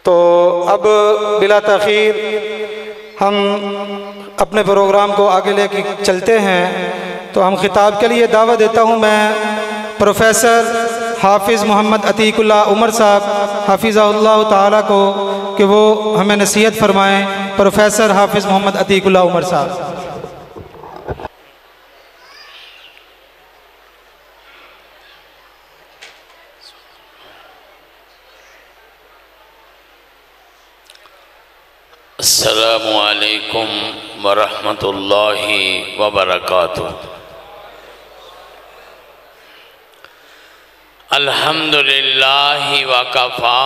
تو اب بلا تاخیر ہم اپنے پروگرام کو آگے لے کے چلتے ہیں، تو ہم خطاب کے لیے دعوت دیتا ہوں میں پروفیسر حافظ محمد عتیق اللہ عمر صاحب حافظہ اللہ تعالیٰ کو کہ وہ ہمیں نصیحت فرمائیں۔ پروفیسر حافظ محمد عتیق اللہ عمر صاحب۔ السلام علیکم ورحمۃ اللہ وبرکاتہ۔ الحمدللہ وکفا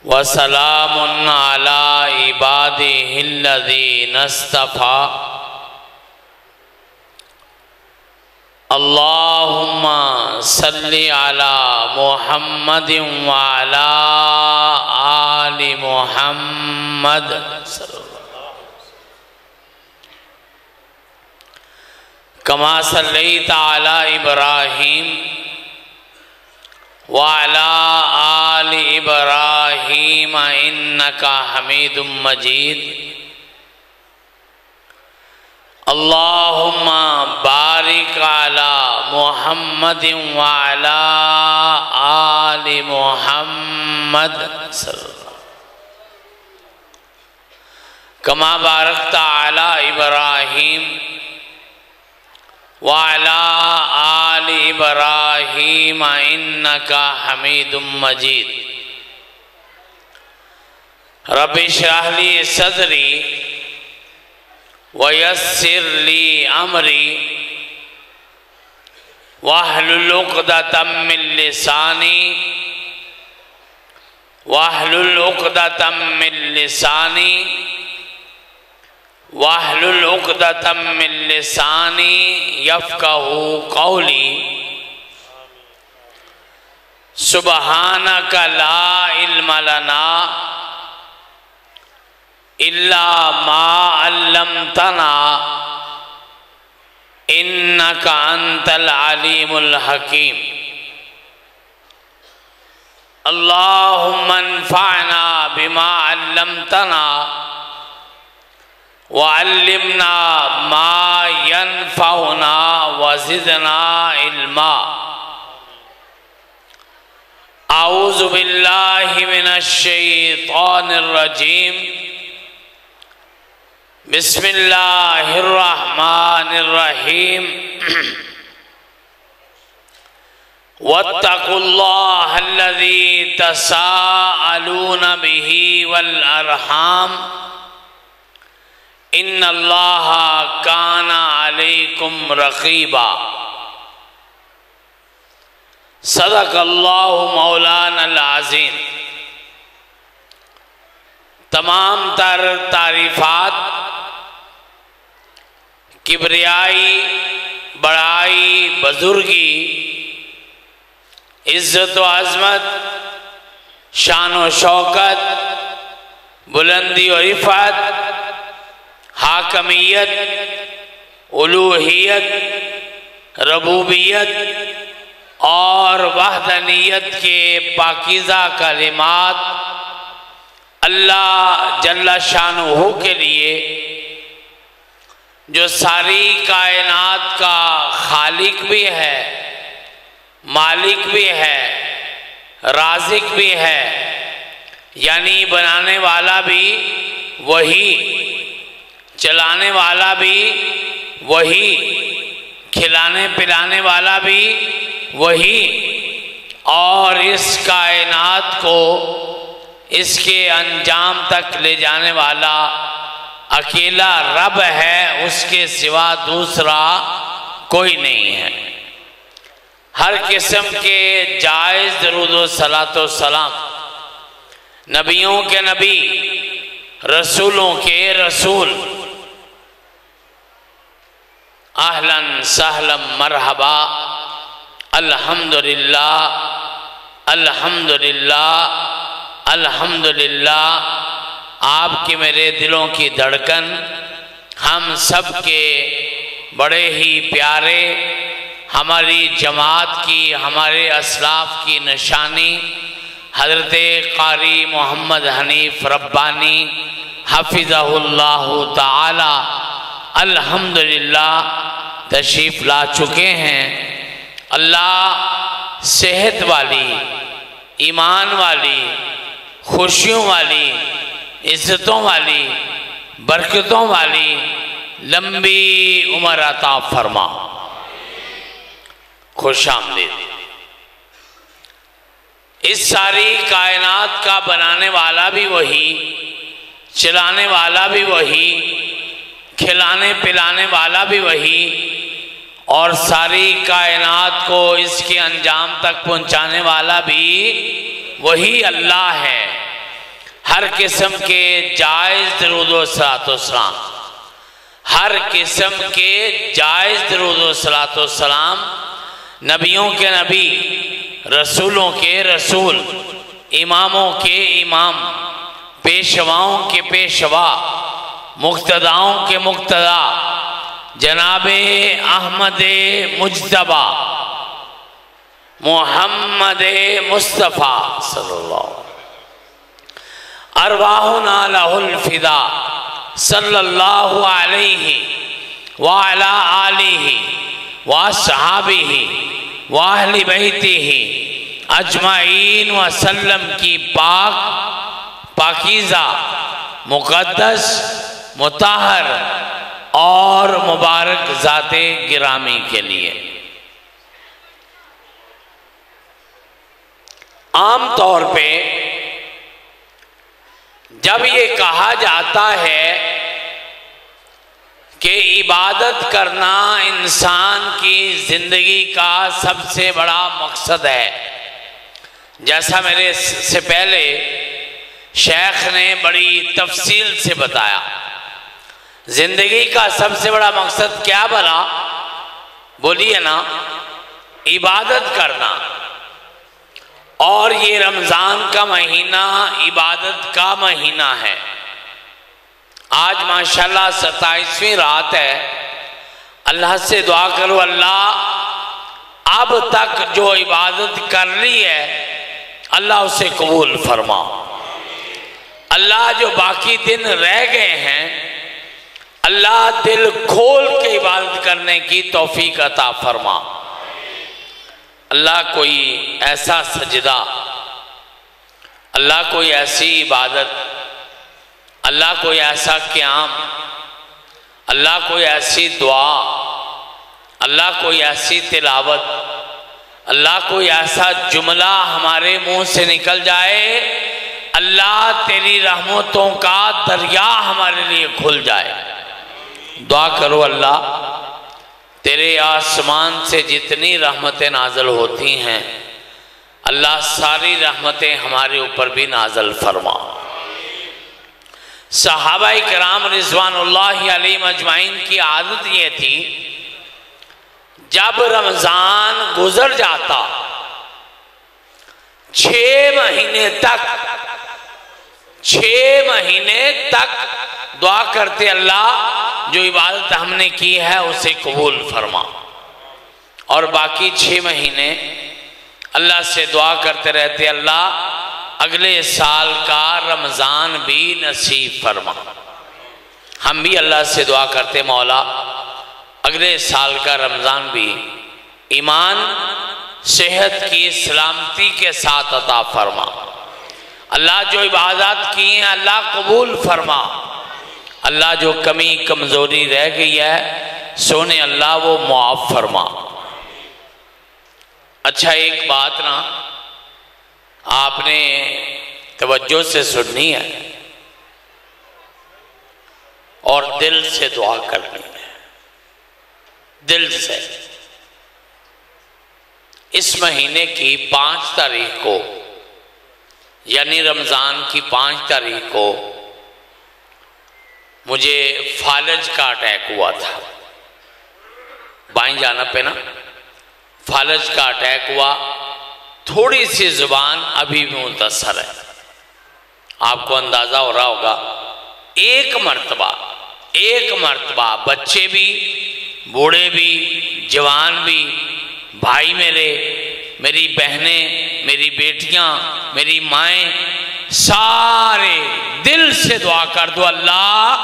وسلام علی عبادہ الذین اصطفیٰ۔ اللہم صلی علی محمد وعلی آل محمد کما صلیت علی ابراہیم وعلی آل ابراہیم انکا حمید مجید۔ اللہم بارک علی محمد وعلی آل محمد کما بارکت علی ابراہیم وعلی آل ابراہیم انکا حمید مجید۔ رب اشرح لی صدری ویسر لی امری واحلل عقدۃ من لسانی واحلل عقدۃ من لسانی واحلل عقدۃ من لسانی یفقہوا قولی۔ سبحانک لا علم لنا الا ما علمتنا انک انت العلیم الحکیم۔ اللہم انفعنا بما علمتنا وعلمنا ما ينفعنا وزدنا علما۔ اعوذ باللہ من الشیطان الرجیم۔ بسم اللہ الرحمن الرحیم۔ واتقوا اللہ الذی تساءلون بہ والارحام ان اللہ کان علیکم رقیبا۔ صدق اللہ مولانا العظیم۔ تمام تر تعریفات کبریائی، بڑائی، بزرگی، عزت و عظمت، شان و شوکت، بلندی و رفعت، حاکمیت، الوہیت، ربوبیت اور وحدانیت کے پاکیزہ کلمات اللہ جل شانہ کے لیے، جو ساری کائنات کا خالق بھی ہے، مالک بھی ہے، رازق بھی ہے، یعنی بنانے والا بھی وہی، چلانے والا بھی وہی، کھلانے پلانے والا بھی وہی، اور اس کائنات کو اس کے انجام تک لے جانے والا اکیلا رب ہے، اس کے سوا دوسرا کوئی نہیں ہے۔ ہر قسم کے جائز درود و صلاۃ و سلام نبیوں کے نبی، رسولوں کے رسول، اہلاً سہلاً مرحبا، الحمدللہ الحمدللہ الحمدللہ۔ آپ کے میرے دلوں کی دھڑکن، ہم سب کے بڑے ہی پیارے، ہماری جماعت کی، ہمارے اسلاف کی نشانی، حضرت قاری محمد حنیف ربانی حفظہ اللہ تعالی الحمدللہ تشریف لا چکے ہیں۔ اللہ صحت والی، ایمان والی، خوشیوں والی، عزتوں والی، برکتوں والی لمبی عمر عطا فرما۔ خوش آمدید۔ اس ساری کائنات کا بنانے والا بھی وہی، چلانے والا بھی وہی، کھلانے پلانے والا بھی وہی، اور ساری کائنات کو اس کے انجام تک پہنچانے والا بھی وہی اللہ ہے۔ ہر قسم کے جائز درود و صلاۃ و سلام، ہر قسم کے جائز درود و صلاۃ و سلام نبیوں کے نبی، رسولوں کے رسول، اماموں کے امام، پیشواؤں کے پیشوا، مقتداؤں کے مقتدا، جناب احمد مجتبی محمد مصطفیٰ صلی اللہ علیہ وسلم، ارواحنا لہ الفدا صلی اللہ علیہ وعلی آلہ وصحابہ واہل بیتہ اجمعین وسلم کی پاکیزہ، مقدس، مطہر اور مبارک ذات گرامی کے لیے۔ عام طور پہ جب یہ کہا جاتا ہے کہ عبادت کرنا انسان کی زندگی کا سب سے بڑا مقصد ہے، جیسا میرے سے پہلے شیخ نے بڑی تفصیل سے بتایا، زندگی کا سب سے بڑا مقصد کیا بھلا؟ بولیے نا، عبادت کرنا۔ اور یہ رمضان کا مہینہ عبادت کا مہینہ ہے۔ آج ماشاءاللہ 27ویں رات ہے۔ اللہ سے دعا کرو اللہ اب تک جو عبادت کر لی ہے اللہ اسے قبول فرما۔ اللہ جو باقی دن رہ گئے ہیں اللہ دل کھول کے عبادت کرنے کی توفیق عطا فرما۔ اللہ کوئی ایسا سجدہ، اللہ کوئی ایسی عبادت، اللہ کوئی ایسا قیام، اللہ کوئی ایسی دعا، اللہ کوئی ایسی تلاوت، اللہ کوئی ایسا جملہ ہمارے منہ سے نکل جائے اللہ تیری رحمتوں کا دریا ہمارے لیے کھل جائے۔ دعا کرو اللہ تیرے آسمان سے جتنی رحمتیں نازل ہوتی ہیں اللہ ساری رحمتیں ہمارے اوپر بھی نازل فرما۔ صحابہ کرام رضوان اللہ علیہم اجمعین کی عادت یہ تھی جب رمضان گزر جاتا 6 مہینے تک دعا کرتے اللہ جو عبادت ہم نے کی ہے اسے قبول فرما، اور باقی 6 مہینے اللہ سے دعا کرتے رہتے اللہ اگلے سال کا رمضان بھی نصیب فرما۔ ہم بھی اللہ سے دعا کرتے مولا اگلے سال کا رمضان بھی ایمان صحت کی سلامتی کے ساتھ عطا فرما۔ اللہ جو عبادات کی ہیں اللہ قبول فرما۔ اللہ جو کمی کمزوری رہ گئی ہے سونے اللہ وہ معاف فرما۔ اچھا ایک بات نا آپ نے توجہ سے سننی ہے اور دل سے دعا کرنی ہے، دل سے۔ اس مہینے کی 5 تاریخ کو یعنی رمضان کی 5 تاریخ کو مجھے فالج کا اٹیک ہوا تھا، بائیں جانب پہ نا فالج کا اٹیک ہوا، تھوڑی سی زبان ابھی بھی متاثر ہے۔ آپ کو اندازہ ہو رہا ہوگا ایک مرتبہ بچے بھی بوڑھے بھی جوان بھی بھائی میری بہنیں میری بیٹیاں، میری مائیں، سارے دل سے دعا کر دو اللہ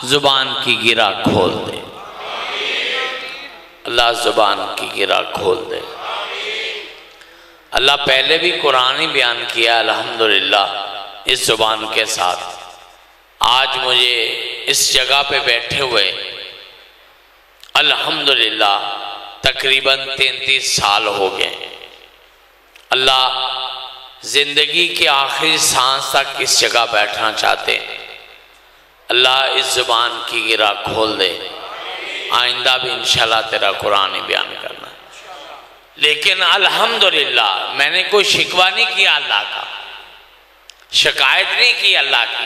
زبان کی گرہ کھول دے، اللہ زبان کی گرہ کھول دے۔ اللہ پہلے بھی قرآن ہی بیان کیا الحمدللہ اس زبان کے ساتھ۔ آج مجھے اس جگہ پہ بیٹھے ہوئے الحمدللہ تقریباً 33 سال ہو گئے۔ اللہ زندگی کے آخری سانس تک اس جگہ بیٹھنا چاہتے ہیں۔ اللہ اس زبان کی گرہ کھول دے، آئندہ بھی انشاءاللہ تیرا قرآن ہی بیان کرنا۔ لیکن الحمدللہ میں نے کوئی شکوہ نہیں کیا اللہ کا، شکایت نہیں کی اللہ کی،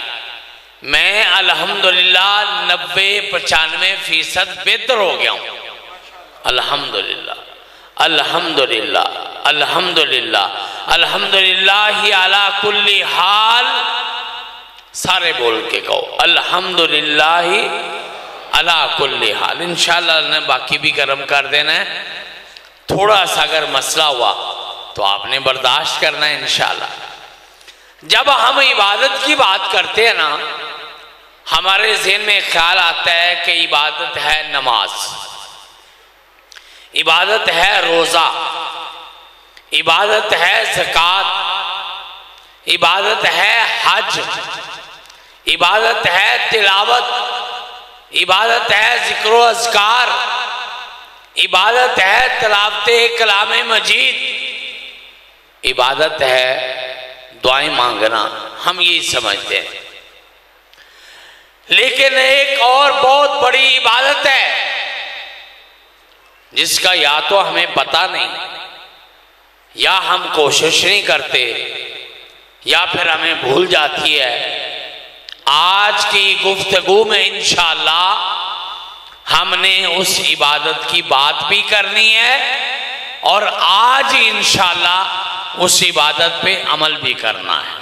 میں الحمدللہ 90-95% بہتر ہو گیا ہوں۔ الحمدللہ الحمدللہ الحمدللہ الحمدللہ علی کل حال، سارے بول کے کہو الحمدللہ علی کل حال۔ انشاءاللہ اللہ نے باقی بھی کرم کر دینا ہے، تھوڑا سا اگر مسئلہ ہوا تو آپ نے برداشت کرنا ہے انشاءاللہ۔ جب ہم عبادت کی بات کرتے ہیں نا، ہمارے ذہن میں خیال آتا ہے کہ عبادت ہے نماز، عبادت ہے روزہ، عبادت ہے زکوٰۃ، عبادت ہے حج، عبادت ہے تلاوت، عبادت ہے ذکر و اذکار، عبادت ہے تلاوت کلام مجید، عبادت ہے دعائیں مانگنا، ہم یہی سمجھتے ہیں۔ لیکن ایک اور بہت بڑی عبادت ہے جس کا یا تو ہمیں پتہ نہیں، یا ہم کوشش نہیں کرتے، یا پھر ہمیں بھول جاتی ہے۔ آج کی گفتگو میں انشاءاللہ ہم نے اس عبادت کی بات بھی کرنی ہے، اور آج انشاءاللہ اس عبادت پہ عمل بھی کرنا ہے۔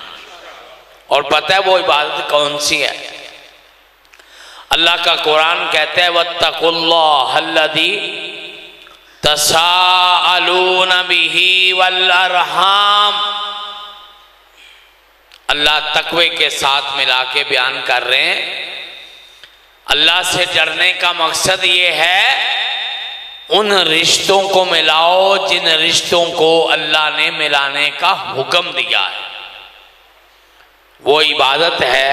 اور پتہ ہے وہ عبادت کون سی ہے؟ اللہ کا قرآن کہتا ہے وَاتَّقُوا اللَّهَ الَّذِي تَسَاءَلُونَ بِهِ وَالْأَرْحَامَ۔ اللہ تقوی کے ساتھ ملا کے بیان کر رہے ہیں، اللہ سے ڈرنے کا مقصد یہ ہے ان رشتوں کو ملاؤ جن رشتوں کو اللہ نے ملانے کا حکم دیا ہے۔ وہ عبادت ہے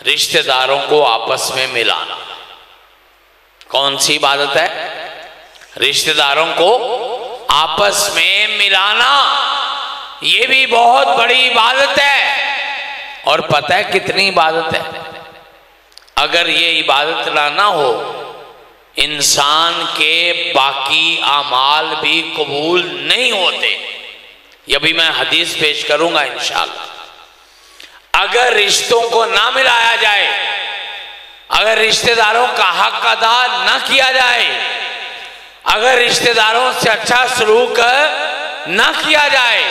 رشتہ داروں کو آپس میں ملانا۔ کون سی عبادت ہے؟ رشتہ داروں کو آپس میں ملانا، یہ بھی بہت بڑی عبادت ہے۔ اور پتہ ہے کتنی عبادت ہے؟ اگر یہ عبادت نہ ہو، انسان کے باقی اعمال بھی قبول نہیں ہوتے۔ یہ بھی میں حدیث پیش کروں گا انشاءاللہ۔ اگر رشتوں کو نہ ملایا جائے، اگر رشتہ داروں کا حق ادا نہ کیا جائے، اگر رشتہ داروں سے اچھا سلوک نہ کیا جائے،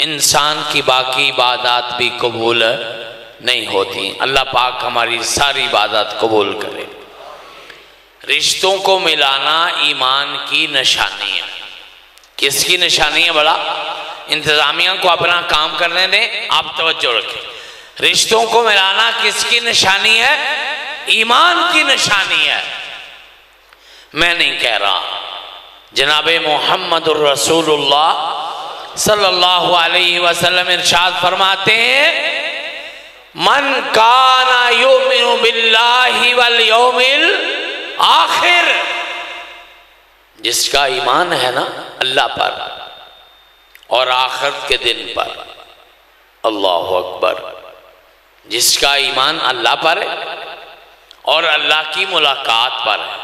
انسان کی باقی عبادات بھی قبول نہیں ہوتی۔ اللہ پاک ہماری ساری عبادات قبول کرے۔ رشتوں کو ملانا ایمان کی نشانی ہے۔ کس کی نشانی ہے بڑا؟ انتظامیہ کو اپنا کام کرنے دیں، آپ توجہ رکھیں۔ رشتوں کو ملانا کس کی نشانی ہے؟ ایمان کی نشانی ہے۔ میں نہیں کہہ رہا، جناب محمد الرسول اللہ صلی اللہ علیہ وسلم ارشاد فرماتے ہیں من کان یؤمن باللہ والیوم الاخر، جس کا ایمان ہے نا اللہ پر اور آخرت کے دن پر، اللہ اکبر، جس کا ایمان اللہ پر ہے اور اللہ کی ملاقات پر ہے،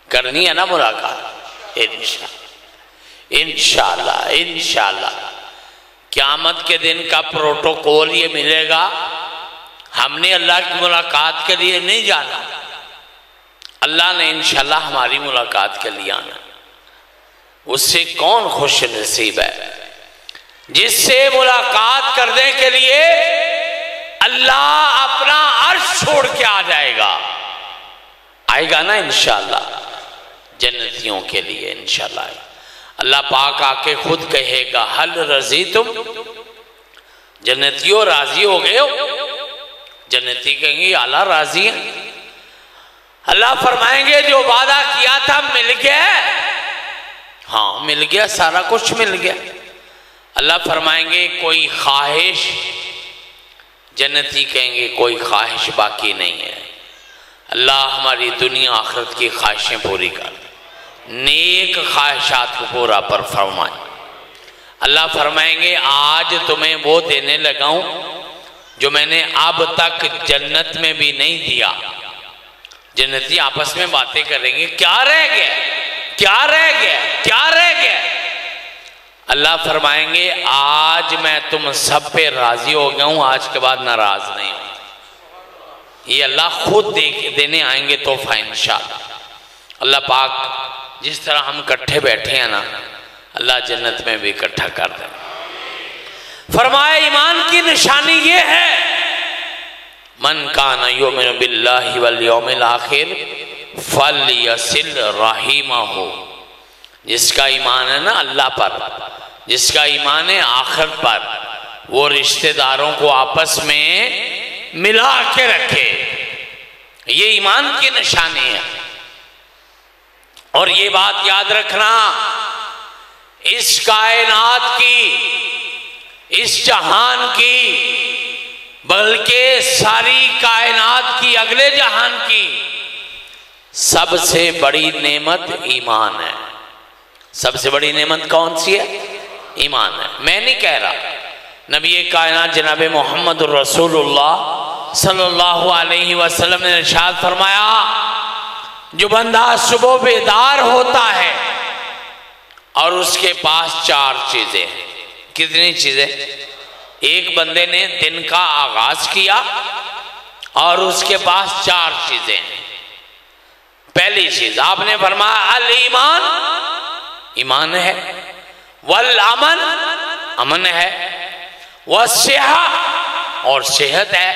کرنی ہے نا ملاقات انشاءاللہ انشاءاللہ قیامت کے دن کا پروٹوکول یہ ملے گا۔ ہم نے اللہ کی ملاقات کے لیے نہیں جانا، اللہ نے انشاءاللہ ہماری ملاقات کے لیے آنا۔ اس سے کون خوش نصیب ہے جس سے ملاقات کرنے کے لیے اللہ اپنا عرش چھوڑ کے آ جائے گا، آئے گا نا انشاءاللہ، جنتیوں کے لیے انشاءاللہ۔ اللہ پاک آ کے خود کہے گا حل رضیتم، جنتیوں راضی ہو گئے ہو؟ جنتی کہیں گے اعلیٰ راضی ہیں۔ اللہ فرمائیں گے جو وعدہ کیا تھا مل گیا؟ ہاں مل گیا، سارا کچھ مل گیا۔ اللہ فرمائیں گے کوئی خواہش؟ جنتی کہیں گے کوئی خواہش باقی نہیں ہے۔ اللہ ہماری دنیا آخرت کی خواہشیں پوری کر، نیک خواہشات کو پورا پر فرمائیں۔ اللہ فرمائیں گے آج تمہیں وہ دینے لگا ہوں جو میں نے اب تک جنت میں بھی نہیں دیا۔ جنتی آپس میں باتیں کریں گے کیا رہ گیا، کیا رہ گیا، کیا رہ گیا؟ اللہ فرمائیں گے آج میں تم سب پہ راضی ہو گیا ہوں، آج کے بعد ناراض نہیں ہوں۔ یہ اللہ خود دینے آئیں گے تحفہ انشاءاللہ۔ اللہ پاک جس طرح ہم کٹھے بیٹھے ہیں نا، اللہ جنت میں بھی اکٹھا کر دیں۔ فرمایا ایمان کی نشانی یہ ہے من کان یؤمن باللہ والیوم الآخر فلیصل رحمہ، جس کا ایمان ہے نا اللہ پر، جس کا ایمان ہے آخرت پر، وہ رشتہ داروں کو آپس میں ملا کے رکھے۔ یہ ایمان کی نشانی ہے۔ اور یہ بات یاد رکھنا، اس کائنات کی، اس جہان کی، بلکہ ساری کائنات کی، اگلے جہان کی سب سے بڑی نعمت ایمان ہے۔ سب سے بڑی نعمت کون سی ہے؟ ایمان ہے۔ میں نہیں کہہ رہا، نبی کائنات جناب محمد رسول اللہ صلی اللہ علیہ وسلم نے ارشاد فرمایا جو بندہ صبح بیدار ہوتا ہے اور اس کے پاس 4 چیزیں ہیں۔ کتنی چیزیں؟ ایک بندے نے دن کا آغاز کیا اور اس کے پاس 4 چیزیں ہیں۔ پہلی چیز آپ نے فرمایا الایمان، ایمان ہے، والامن، امن ہے، والصحہ، اور صحت ہے،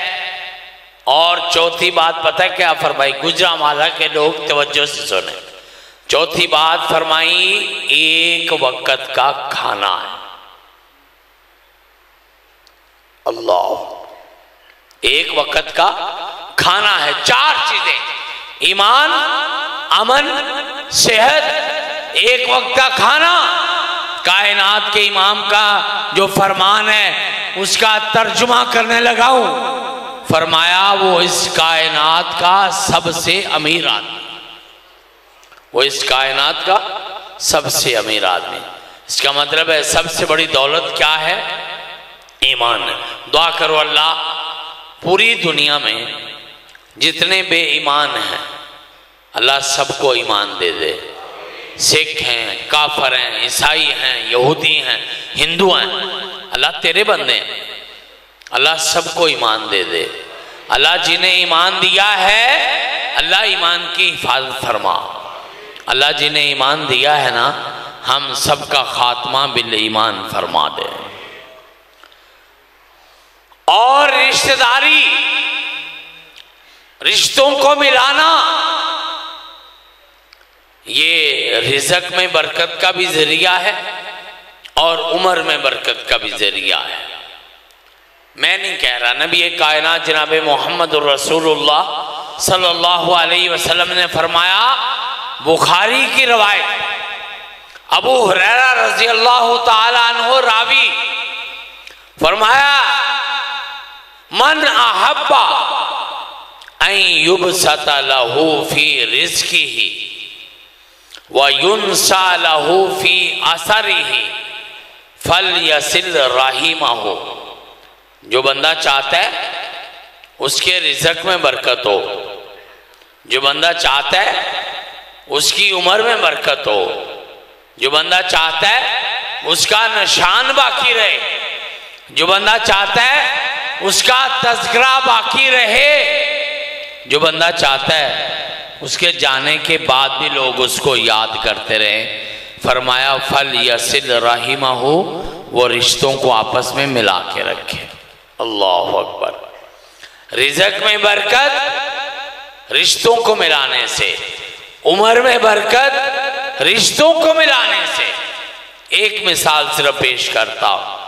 اور چوتھی بات پتہ کیا فرمائی؟ گجرانوالہ کے لوگ توجہ سے سنیں، چوتھی بات فرمائی ایک وقت کا کھانا ہے۔ اللہ، ایک وقت کا کھانا ہے۔ 4 چیزیں، ایمان، امن، صحت، ایک وقت کا کھانا۔ کائنات کے امام کا جو فرمان ہے اس کا ترجمہ کرنے لگا ہوں، فرمایا وہ اس کائنات کا سب سے امیر آدمی، وہ اس کائنات کا سب سے امیر آدمی۔ اس کا مطلب ہے سب سے بڑی دولت کیا ہے؟ ایمان ہے۔ دعا کرو اللہ پوری دنیا میں جتنے بے ایمان ہیں اللہ سب کو ایمان دے دے۔ سکھ ہیں، کافر ہیں، عیسائی ہیں، یہودی ہیں، ہندو ہیں، اللہ تیرے بندے ہیں، اللہ سب کو ایمان دے دے۔ اللہ جنہیں ایمان دیا ہے اللہ ایمان کی حفاظت فرما۔ اللہ جنہیں ایمان دیا ہے نا ہم سب کا خاتمہ بالایمان فرما دے۔ اور رشتہ داری، رشتوں کو ملانا، یہ رزق میں برکت کا بھی ذریعہ ہے اور عمر میں برکت کا بھی ذریعہ ہے۔ میں نہیں کہہ رہا، نبی کائنات جناب محمد رسول اللہ صلی اللہ علیہ وسلم نے فرمایا، بخاری کی روایت، ابو ہریرہ رضی اللہ تعالی عنہ راوی، فرمایا من احب ان یبسط لہ فی رزقہ وَيُنْسَى لَهُ فِي أَثَرِهِ فَلْيَصِلْ رَحِمَهُ، جو بندہ چاہتا ہے اس کے رزق میں برکت ہو، جو بندہ چاہتا ہے اس کی عمر میں برکت ہو، جو بندہ چاہتا ہے اس کا نشان باقی رہے، جو بندہ چاہتا ہے اس کا تذکرہ باقی رہے، جو بندہ چاہتا ہے اس کے جانے کے بعد بھی لوگ اس کو یاد کرتے رہے، فرمایا فَلْيَصِلْ رَحِمَهُ، وہ رشتوں کو آپس میں ملا کے رکھے۔ اللہ اکبر۔ رزق میں برکت رشتوں کو ملانے سے، عمر میں برکت رشتوں کو ملانے سے، ایک مثال صرف پیش کرتا ہوں۔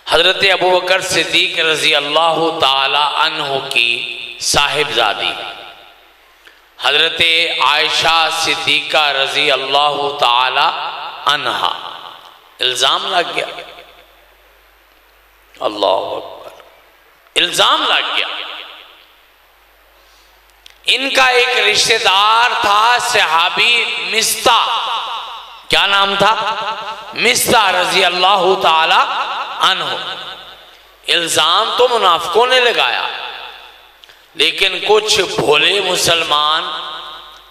حضرت ابوبکر صدیق رضی اللہ تعالی عنہ کی صاحبزادی حضرت عائشہ صدیقہ رضی اللہ تعالی عنہا الزام لگ گیا، اللہ اکبر، الزام لگ گیا۔ ان کا ایک رشتہ دار تھا صحابی مصطح، کیا نام تھا؟ مصطح رضی اللہ تعالی عنہ۔ الزام تو منافقوں نے لگایا، لیکن کچھ بھولے مسلمان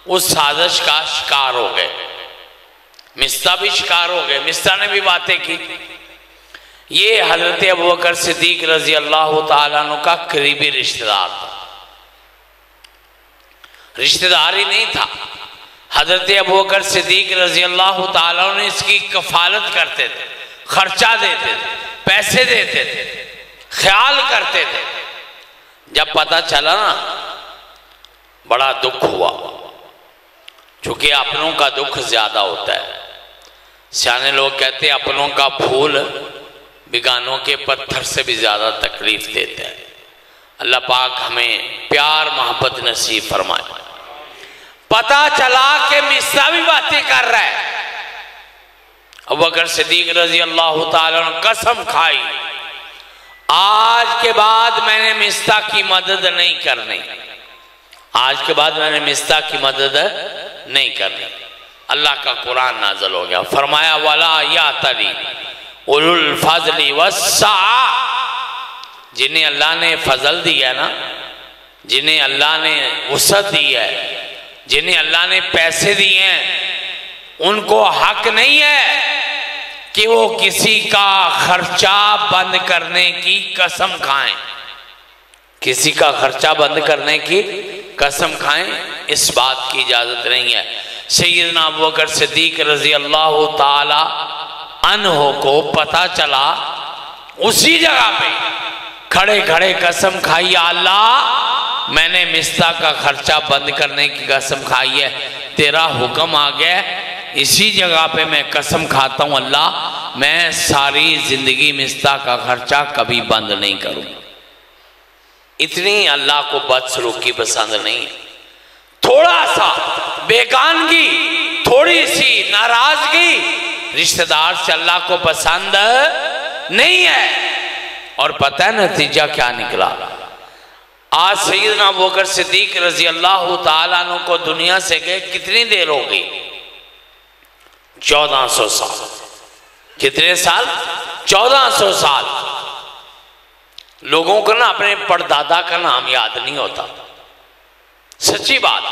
اس سازش کا شکار ہو گئے۔ مصطح بھی شکار ہو گئے، مصطح نے بھی باتیں کی۔ یہ حضرت ابوبکر صدیق رضی اللہ تعالیٰ عنہ کا قریبی رشتہ دار تھا، رشتہ دار ہی نہیں تھا۔ حضرت ابوبکر صدیق رضی اللہ تعالیٰ عنہ اس کی کفالت کرتے تھے، خرچہ دیتے تھے، پیسے دیتے تھے، خیال کرتے تھے۔ جب پتہ چلا نا بڑا دکھ ہوا، چونکہ اپنوں کا دکھ زیادہ ہوتا ہے۔ سیانے لوگ کہتے ہیں اپنوں کا پھول بیگانوں کے پتھر سے بھی زیادہ تکلیف دیتا ہے۔ اللہ پاک ہمیں پیار محبت نصیب فرمائے۔ پتہ چلا کہ مصطح بھی باتیں کر رہا ہے۔ ابوبکر صدیق رضی اللہ تعالیٰ نے قسم کھائی، آج کے بعد میں نے مصطح کی مدد نہیں کرنی، آج کے بعد میں نے مصطح کی مدد نہیں کرنی۔ اللہ کا قرآن نازل ہو گیا، فرمایا وَلَا يَعْتَلِ اُولُو الْفَضْلِ وَالسَّعَةِ، جنہیں اللہ نے فضل دیا نا، جنہیں اللہ نے وسعت دی ہے، جنہیں اللہ نے پیسے دیے ہیں، ان کو حق نہیں ہے کہ وہ کسی کا خرچہ بند کرنے کی قسم کھائیں، کسی کا خرچہ بند کرنے کی قسم کھائیں، اس بات کی اجازت نہیں ہے۔ سیدنا ابوبکر صدیق رضی اللہ تعالی عنہ کو پتہ چلا، اسی جگہ پہ کھڑے کھڑے قسم کھائی، یا اللہ میں نے مصطح کا خرچہ بند کرنے کی قسم کھائی ہے، تیرا حکم آ گیا، اسی جگہ پہ میں قسم کھاتا ہوں اللہ میں ساری زندگی مصطح کا خرچہ کبھی بند نہیں کروں۔ اتنی اللہ کو بدسلوکی پسند نہیں ہے۔ تھوڑا سا بیگانگی، تھوڑی سی ناراضگی رشتہ دار سے اللہ کو پسند نہیں ہے۔ اور پتہ ہے نتیجہ کیا نکلا؟ آج سیدنا ابوبکر صدیق رضی اللہ تعالیٰ عنہ کو دنیا سے گئے کتنی دیر ہو گئی؟ 1400 سال۔ کتنے سال؟ 1400 سال۔ لوگوں کو نا اپنے پردادا کا نام یاد نہیں ہوتا، سچی بات،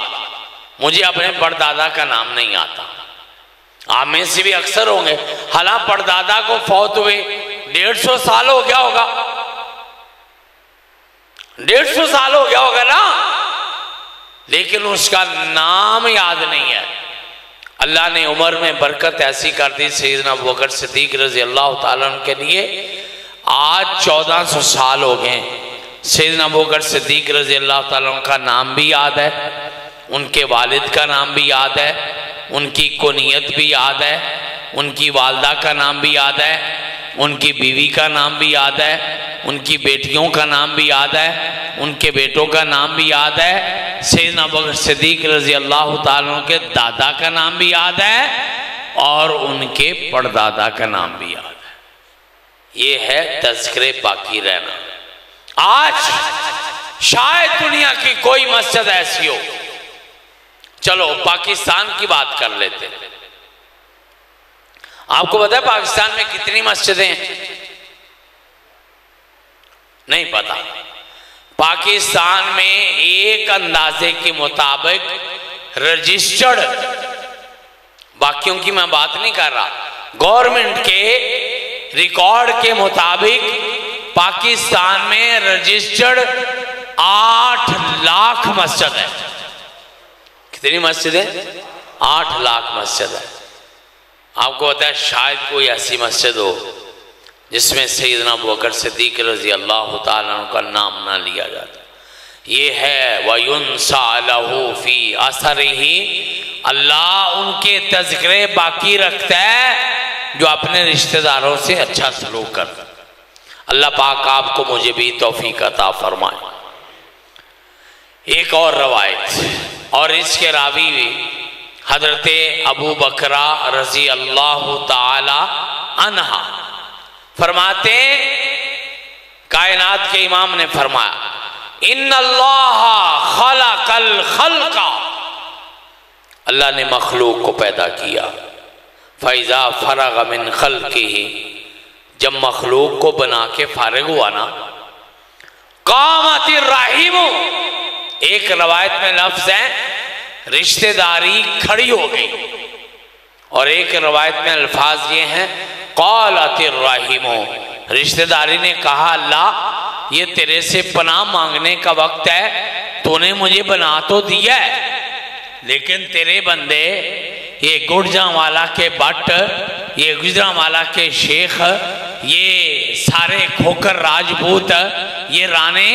مجھے اپنے پردادا کا نام نہیں آتا۔ آپ میں سے بھی اکثر ہوں گے، حالانکہ پردادا کو فوت ہوئے 150 سال ہو گیا ہوگا، 150 سال ہو گیا ہوگا نا، لیکن اس کا نام یاد نہیں ہے۔ اللہ نے عمر میں برکت ایسی کر دی سیدنا ابوبکر صدیق رضی اللہ تعالیٰ عنہ کے لیے، آج 1400 سال ہو گئے، سیدنا ابوبکر صدیق رضی اللہ تعالیٰ عنہ کا نام بھی یاد ہے، ان کے والد کا نام بھی یاد ہے، ان کی کنیت بھی یاد ہے، ان کی والدہ کا نام بھی یاد ہے، ان کی بیوی کا نام بھی یاد ہے، ان کی بیٹیوں کا نام بھی یاد ہے، ان کے بیٹوں کا نام بھی یاد ہے، سیدنا ابوبکر صدیق رضی اللہ تعالیٰ عنہ کے دادا کا نام بھی یاد ہے، اور ان کے پردادا کا نام بھی یاد ہے۔ یہ ہے تذکرے باقی رہنا۔ آج شاید دنیا کی کوئی مسجد ایسی ہو، چلو پاکستان کی بات کر لیتے ہیں، آپ کو پتا ہے پاکستان میں کتنی مسجدیں ہیں؟ نہیں پتا۔ پاکستان میں ایک اندازے کے مطابق رجسٹرڈ، باقیوں کی میں بات نہیں کر رہا، گورنمنٹ کے ریکارڈ کے مطابق پاکستان میں رجسٹرڈ 8 لاکھ مسجد ہے۔ کتنی مسجد ہے؟ 8 لاکھ مسجد ہے۔ آپ کو پتا ہے شاید کوئی ایسی مسجد ہو جس میں سیدنا ابوبکر صدیق رضی اللہ تعالیٰ عنہ کا نام نہ لیا جاتا۔ یہ ہے وَيُنْسَى لَهُ فِي أَثَرِهِ اللہ ان کے تذکرے باقی رکھتا ہے جو اپنے رشتہ داروں سے اچھا سلوک کرتا ہے۔ اللہ پاک آپ کو مجھے بھی توفیق عطا فرمائے۔ ایک اور روایت، اور اس کے راوی بھی حضرت ابو بکرہ رضی اللہ تعالی عنہ فرماتے، کائنات کے امام نے فرمایا، ان اللہ خلق الخلق، اللہ نے مخلوق کو پیدا کیا، فَإِذَا فَرَغَ مِنْ خَلْقِهِ، جب مخلوق کو بنا کے فارغ ہوا نا، قامت الرحیم، ایک روایت میں لفظ ہے رشتہ داری کھڑی ہو گئی، اور ایک روایت میں الفاظ یہ ہیں قالت الرحیم، رشتہ داری نے کہا اللہ یہ تیرے سے پناہ مانگنے کا وقت ہے، تو نے مجھے بنا تو دیا ہے، لیکن تیرے بندے یہ گڑجاں والا کے بٹ، یہ گجرانوالا کے شیخ، یہ سارے کھوکر راجپوت، یہ رانے،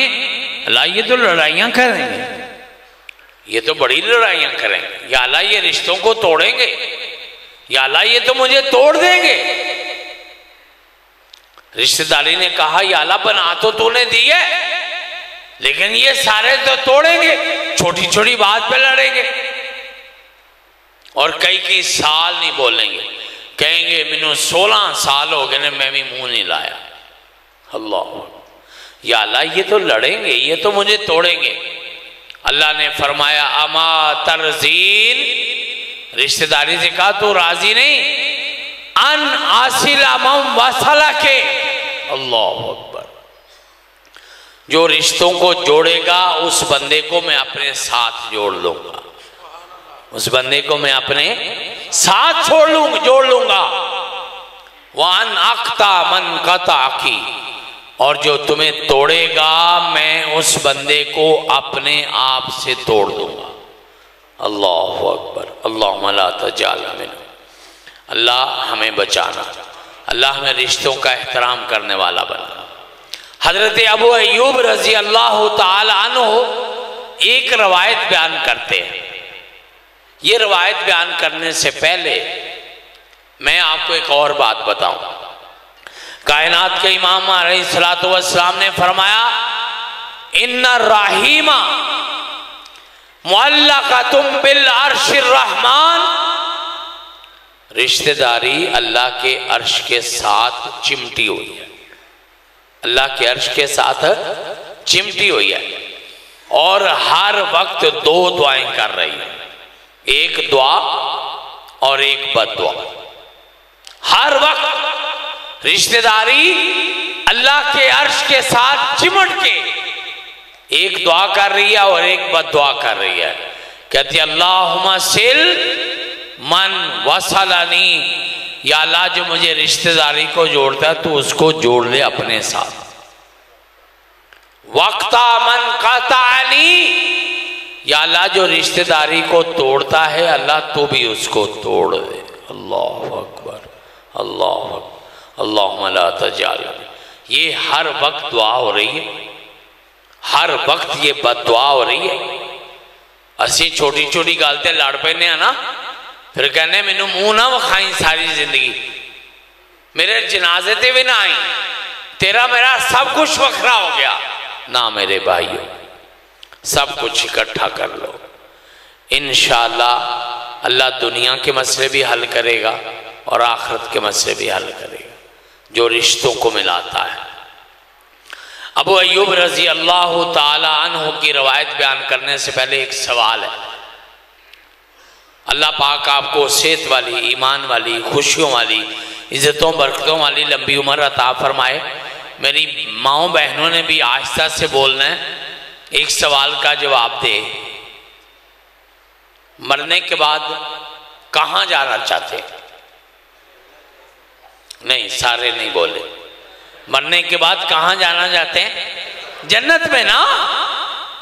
اللہ یہ تو لڑائیاں کریں گے، یہ تو بڑی لڑائیاں کریں گے، یا اللہ یہ رشتوں کو توڑیں گے، یا اللہ یہ تو مجھے توڑ دیں گے۔ رشتہ داری نے کہا یا اللہ بنا تو نے دی ہے، لیکن یہ سارے تو توڑیں گے، چھوٹی چھوٹی بات پہ لڑیں گے، اور کئی سال نہیں بولیں گے، کہیں گے مینوں 16 سال ہو گئے میں بھی منہ نہیں لایا۔ اللہ، یا اللہ یہ تو لڑیں گے، یہ تو مجھے توڑیں گے۔ اللہ نے فرمایا اما ترزین، رشتہ داری سے کہا تو راضی نہیں، ان آصل من وصلہ کے، اللہ اکبر، جو رشتوں کو جوڑے گا اس بندے کو میں اپنے ساتھ جوڑ لوں گا، اس بندے کو میں اپنے ساتھ جوڑ لوں گا۔ وَأَنْ أَقْطَعَ مَنْ قَطَعَكِ، اور جو تمہیں توڑے گا میں اس بندے کو اپنے آپ سے توڑ دوں گا۔ اللہ اکبر، اللہم لا تجعلنا منہم، اللہ ہمیں بچانا، اللہ ہمیں رشتوں کا احترام کرنے والا بنا۔ حضرت ابو ایوب رضی اللہ تعالی عنہ ایک روایت بیان کرتے ہیں، یہ روایت بیان کرنے سے پہلے میں آپ کو ایک اور بات بتاؤں۔ کائنات کے امام علیہ السلام نے فرمایا ان الرحیم معلقۃ بالعرش الرحمن، رشتہ داری اللہ کے عرش کے ساتھ چمٹی ہوئی ہے، اللہ کے عرش کے ساتھ چمٹی ہوئی ہے، اور ہر وقت 2 دعائیں کر رہی ہے، ایک دعا اور ایک بد دعا۔ ہر وقت رشتہ داری اللہ کے عرش کے ساتھ چمٹ کے ایک دعا کر رہی ہے اور ایک بد دعا کر رہی ہے، کہتی ہے اللہم سل من وصلنی، یا اللہ جو مجھے رشتہ داری کو جوڑتا ہے تو اس کو جوڑ لے اپنے ساتھ، وقتا من قطعنی، یا اللہ جو رشتہ داری کو توڑتا ہے اللہ تو بھی اس کو توڑ دے۔ اللہ اکبر، اللہ اکبر، اللہم لا تجعلنا، یہ ہر وقت دعا ہو رہی ہے، ہر وقت یہ بد دعا ہو رہی ہے۔ اسی چھوٹی چھوٹی گالتے لڑ پینے ہیں نا، پھر کہنے مینوں منہ نہ وکھائیں ساری زندگی، میرے جنازے تے بھی نہ آئیں، تیرا میرا سب کچھ وکھرا ہو گیا، نہ میرے بھائیوں، سب کچھ اکٹھا کر لو، انشاءاللہ اللہ دنیا کے مسئلے بھی حل کرے گا اور آخرت کے مسئلے بھی حل کرے گا، جو رشتوں کو ملاتا ہے۔ ابو ایوب رضی اللہ تعالی عنہ کی روایت بیان کرنے سے پہلے ایک سوال ہے۔ اللہ پاک آپ کو صحت والی، ایمان والی، خوشیوں والی، عزتوں برکتوں والی لمبی عمر عطا فرمائے۔ میری ماؤں بہنوں نے بھی آہستہ سے بولنا ہے، ایک سوال کا جواب دے، مرنے کے بعد کہاں جانا چاہتے؟ نہیں، سارے نہیں بولے، مرنے کے بعد کہاں جانا چاہتے ہیں؟ جنت میں نا۔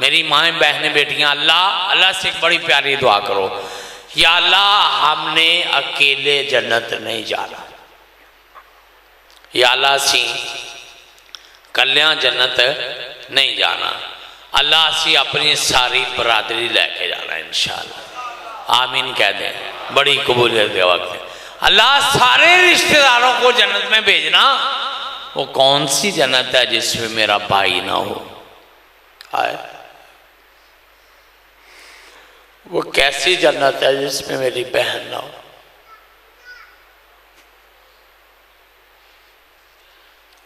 میری مائیں بہنیں بیٹیاں، اللہ سے ایک بڑی پیاری دعا کرو، یا اللہ ہم نے اکیلے جنت نہیں جانا، یا اللہ سی کلیاں جنت نہیں جانا، اللہ سی اپنی ساری برادری لے کے جانا انشاءاللہ۔ آمین کہہ دیں، بڑی قبولیت کے وقت ہے۔ اللہ سارے رشتہ داروں کو جنت میں بھیجنا، وہ کون سی جنت ہے جس میں میرا بھائی نہ ہو؟ آئے وہ کیسی جنت ہے جس میں میری بہن نہ ہو؟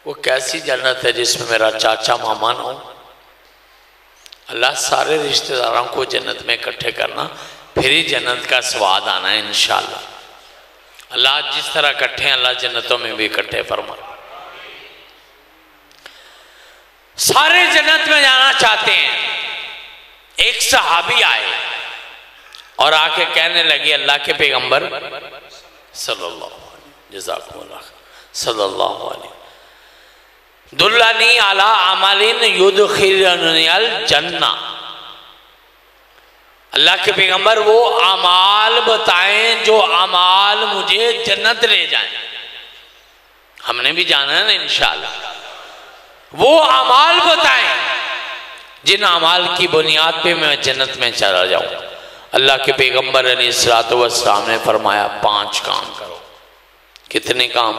وہ کیسی جنت ہے جس میں میرا چاچا ماما نہ ہو؟ اللہ سارے رشتہ داروں کو جنت میں اکٹھے کرنا، پھر ہی جنت کا سواد آنا ہے انشاءاللہ۔ اللہ جس طرح اکٹھے ہیں اللہ جنتوں میں بھی اکٹھے فرما۔ سارے جنت میں جانا چاہتے ہیں۔ ایک صحابی آئے اور آ کے کہنے لگے اللہ کے پیغمبر صلی اللہ علیہ جزاکم اللہ صلی اللہ علیہ دلنی علی عمل یدخلنی الجنہ، اللہ کے پیغمبر وہ اعمال بتائیں جو اعمال مجھے جنت لے جائیں۔ ہم نے بھی جانا ہے نا انشاءاللہ، وہ اعمال بتائیں جن اعمال کی بنیاد پہ میں جنت میں چلا جاؤں۔ اللہ کے پیغمبر علیہ السلام نے فرمایا 5 کام کرو۔ کتنے کام؟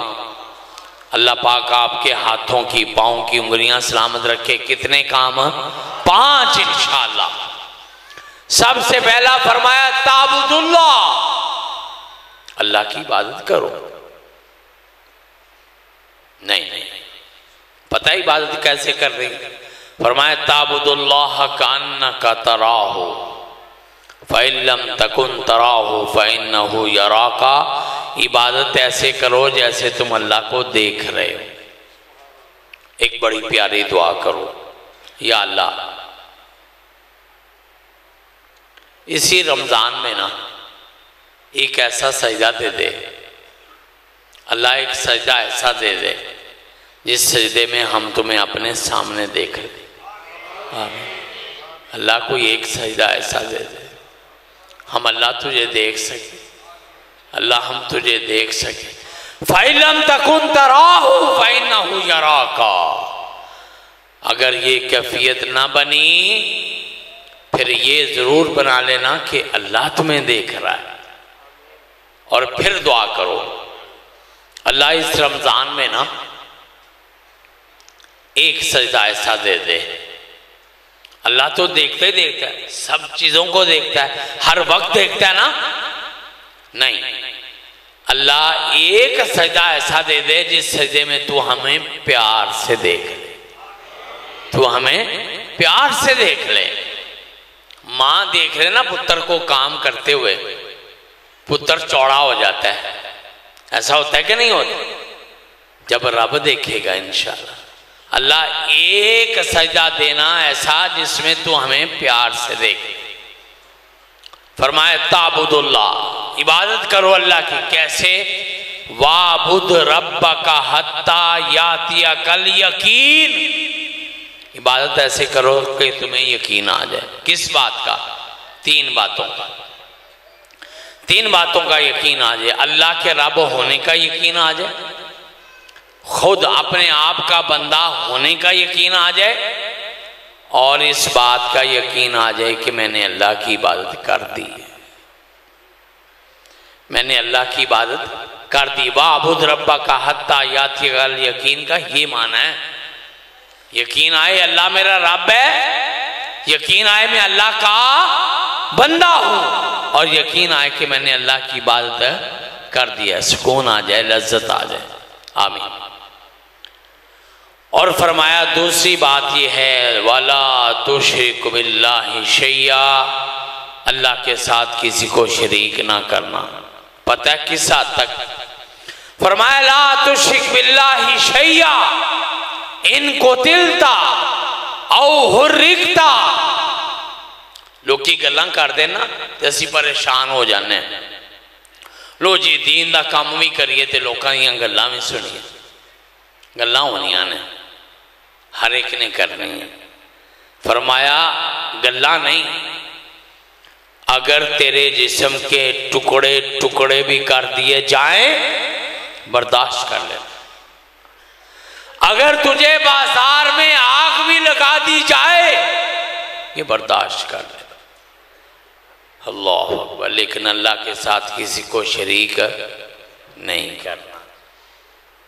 اللہ پاک آپ کے ہاتھوں کی پاؤں کی انگلیاں سلامت رکھے۔ کتنے کام؟ 5 انشاءاللہ۔ سب سے پہلا فرمایا تعبد اللہ، اللہ کی عبادت کرو۔ نہیں پتہ عبادت کیسے کر رہی؟ فرمایا تعبد اللہ کأنک تراہ فإن لم تکن تراہ فإنہ یراک، عبادت ایسے کرو جیسے تم اللہ کو دیکھ رہے ہو۔ ایک بڑی پیاری دعا کرو، یا اللہ اسی رمضان میں نا ایک ایسا سجدہ دے دے، اللہ ایک سجدہ ایسا دے دے جس سجدے میں ہم تمہیں اپنے سامنے دیکھ لیں۔ آمین۔ اللہ کو ایک سجدہ ایسا دے دے ہم اللہ تجھے دیکھ سکیں، اللہ ہم تجھے دیکھ سکیں۔ فَإِن لَمْ تَكُنْ تَرَاهُ فَإِنَّهُ يَرَاكَ، اگر یہ کیفیت نہ بنی پھر یہ ضرور بنا لینا کہ اللہ تمہیں دیکھ رہا ہے، اور پھر دعا کرو اللہ اس رمضان میں نا ایک سجدہ ایسا دے دے۔ اللہ تو دیکھتا ہی دیکھتا ہے، سب چیزوں کو دیکھتا ہے، ہر وقت دیکھتا ہے نا؟ نہیں، اللہ ایک سجدہ ایسا دے دے جس سجدے میں تو ہمیں پیار سے دیکھ لے، تو ہمیں پیار سے دیکھ لے۔ ماں دیکھ رہے نا پتر کو کام کرتے ہوئے، پتر چوڑا ہو جاتا ہے، ایسا ہوتا ہے کہ نہیں ہوتا؟ جب رب دیکھے گا انشاءاللہ، اللہ ایک سجدہ دینا ایسا جس میں تو ہمیں پیار سے دیکھے۔ فرمایا تعبد اللہ، عبادت کرو اللہ کی۔ کیسے؟ وَعْبُدْ رَبَّكَ حَتَّى يَأْتِيَكَ الْيَقِينُ، عبادت ایسے کرو کہ تمہیں یقین آ جائے۔ کس بات کا؟ 3 باتوں کا۔ 3 باتوں کا یقین آ جائے۔ اللہ کے رب ہونے کا یقین آ جائے، خود اپنے آپ کا بندہ ہونے کا یقین آ جائے، اور اس بات کا یقین آ جائے کہ میں نے اللہ کی عبادت کر دی ہے، میں نے اللہ کی عبادت کر دی۔ وَعْبُدْ رَبَّكَ حَتَّى يَأْتِيَكَ الْيَقِينُ کا یہ معنی ہے۔ یقین آئے اللہ میرا رب ہے، یقین آئے میں اللہ کا بندہ ہوں، اور یقین آئے کہ میں نے اللہ کی عبادت کر دیا، سکون آ جائے، لذت آ جائے۔ آمین۔ اور فرمایا دوسری بات یہ ہے وَلَا تُشْرِكُ بِاللَّهِ شَيْئًا، اللہ کے ساتھ کسی کو شریک نہ کرنا۔ پتہ ہے کس حد تک؟ فرمایا لا تشرک باللہ شیئا ان قتلتا او حرکتا، لوگ کی گلاں کر دینا تے اسی پریشان ہو جانے، لو جی دین دا کام بھی کریے تے لوکاں دیاں گلاں بھی سنیے، گلاں ہونیاں نے، ہر ایک نے کرنی ہے۔ فرمایا گلاں نہیں، اگر تیرے جسم کے ٹکڑے ٹکڑے بھی کر دیے جائیں برداشت کر لے، اگر تجھے بازار میں آگ بھی لگا دی جائے یہ برداشت کر لے۔ اللہ اکبر، لیکن اللہ کے ساتھ کسی کو شریک نہیں کرنا،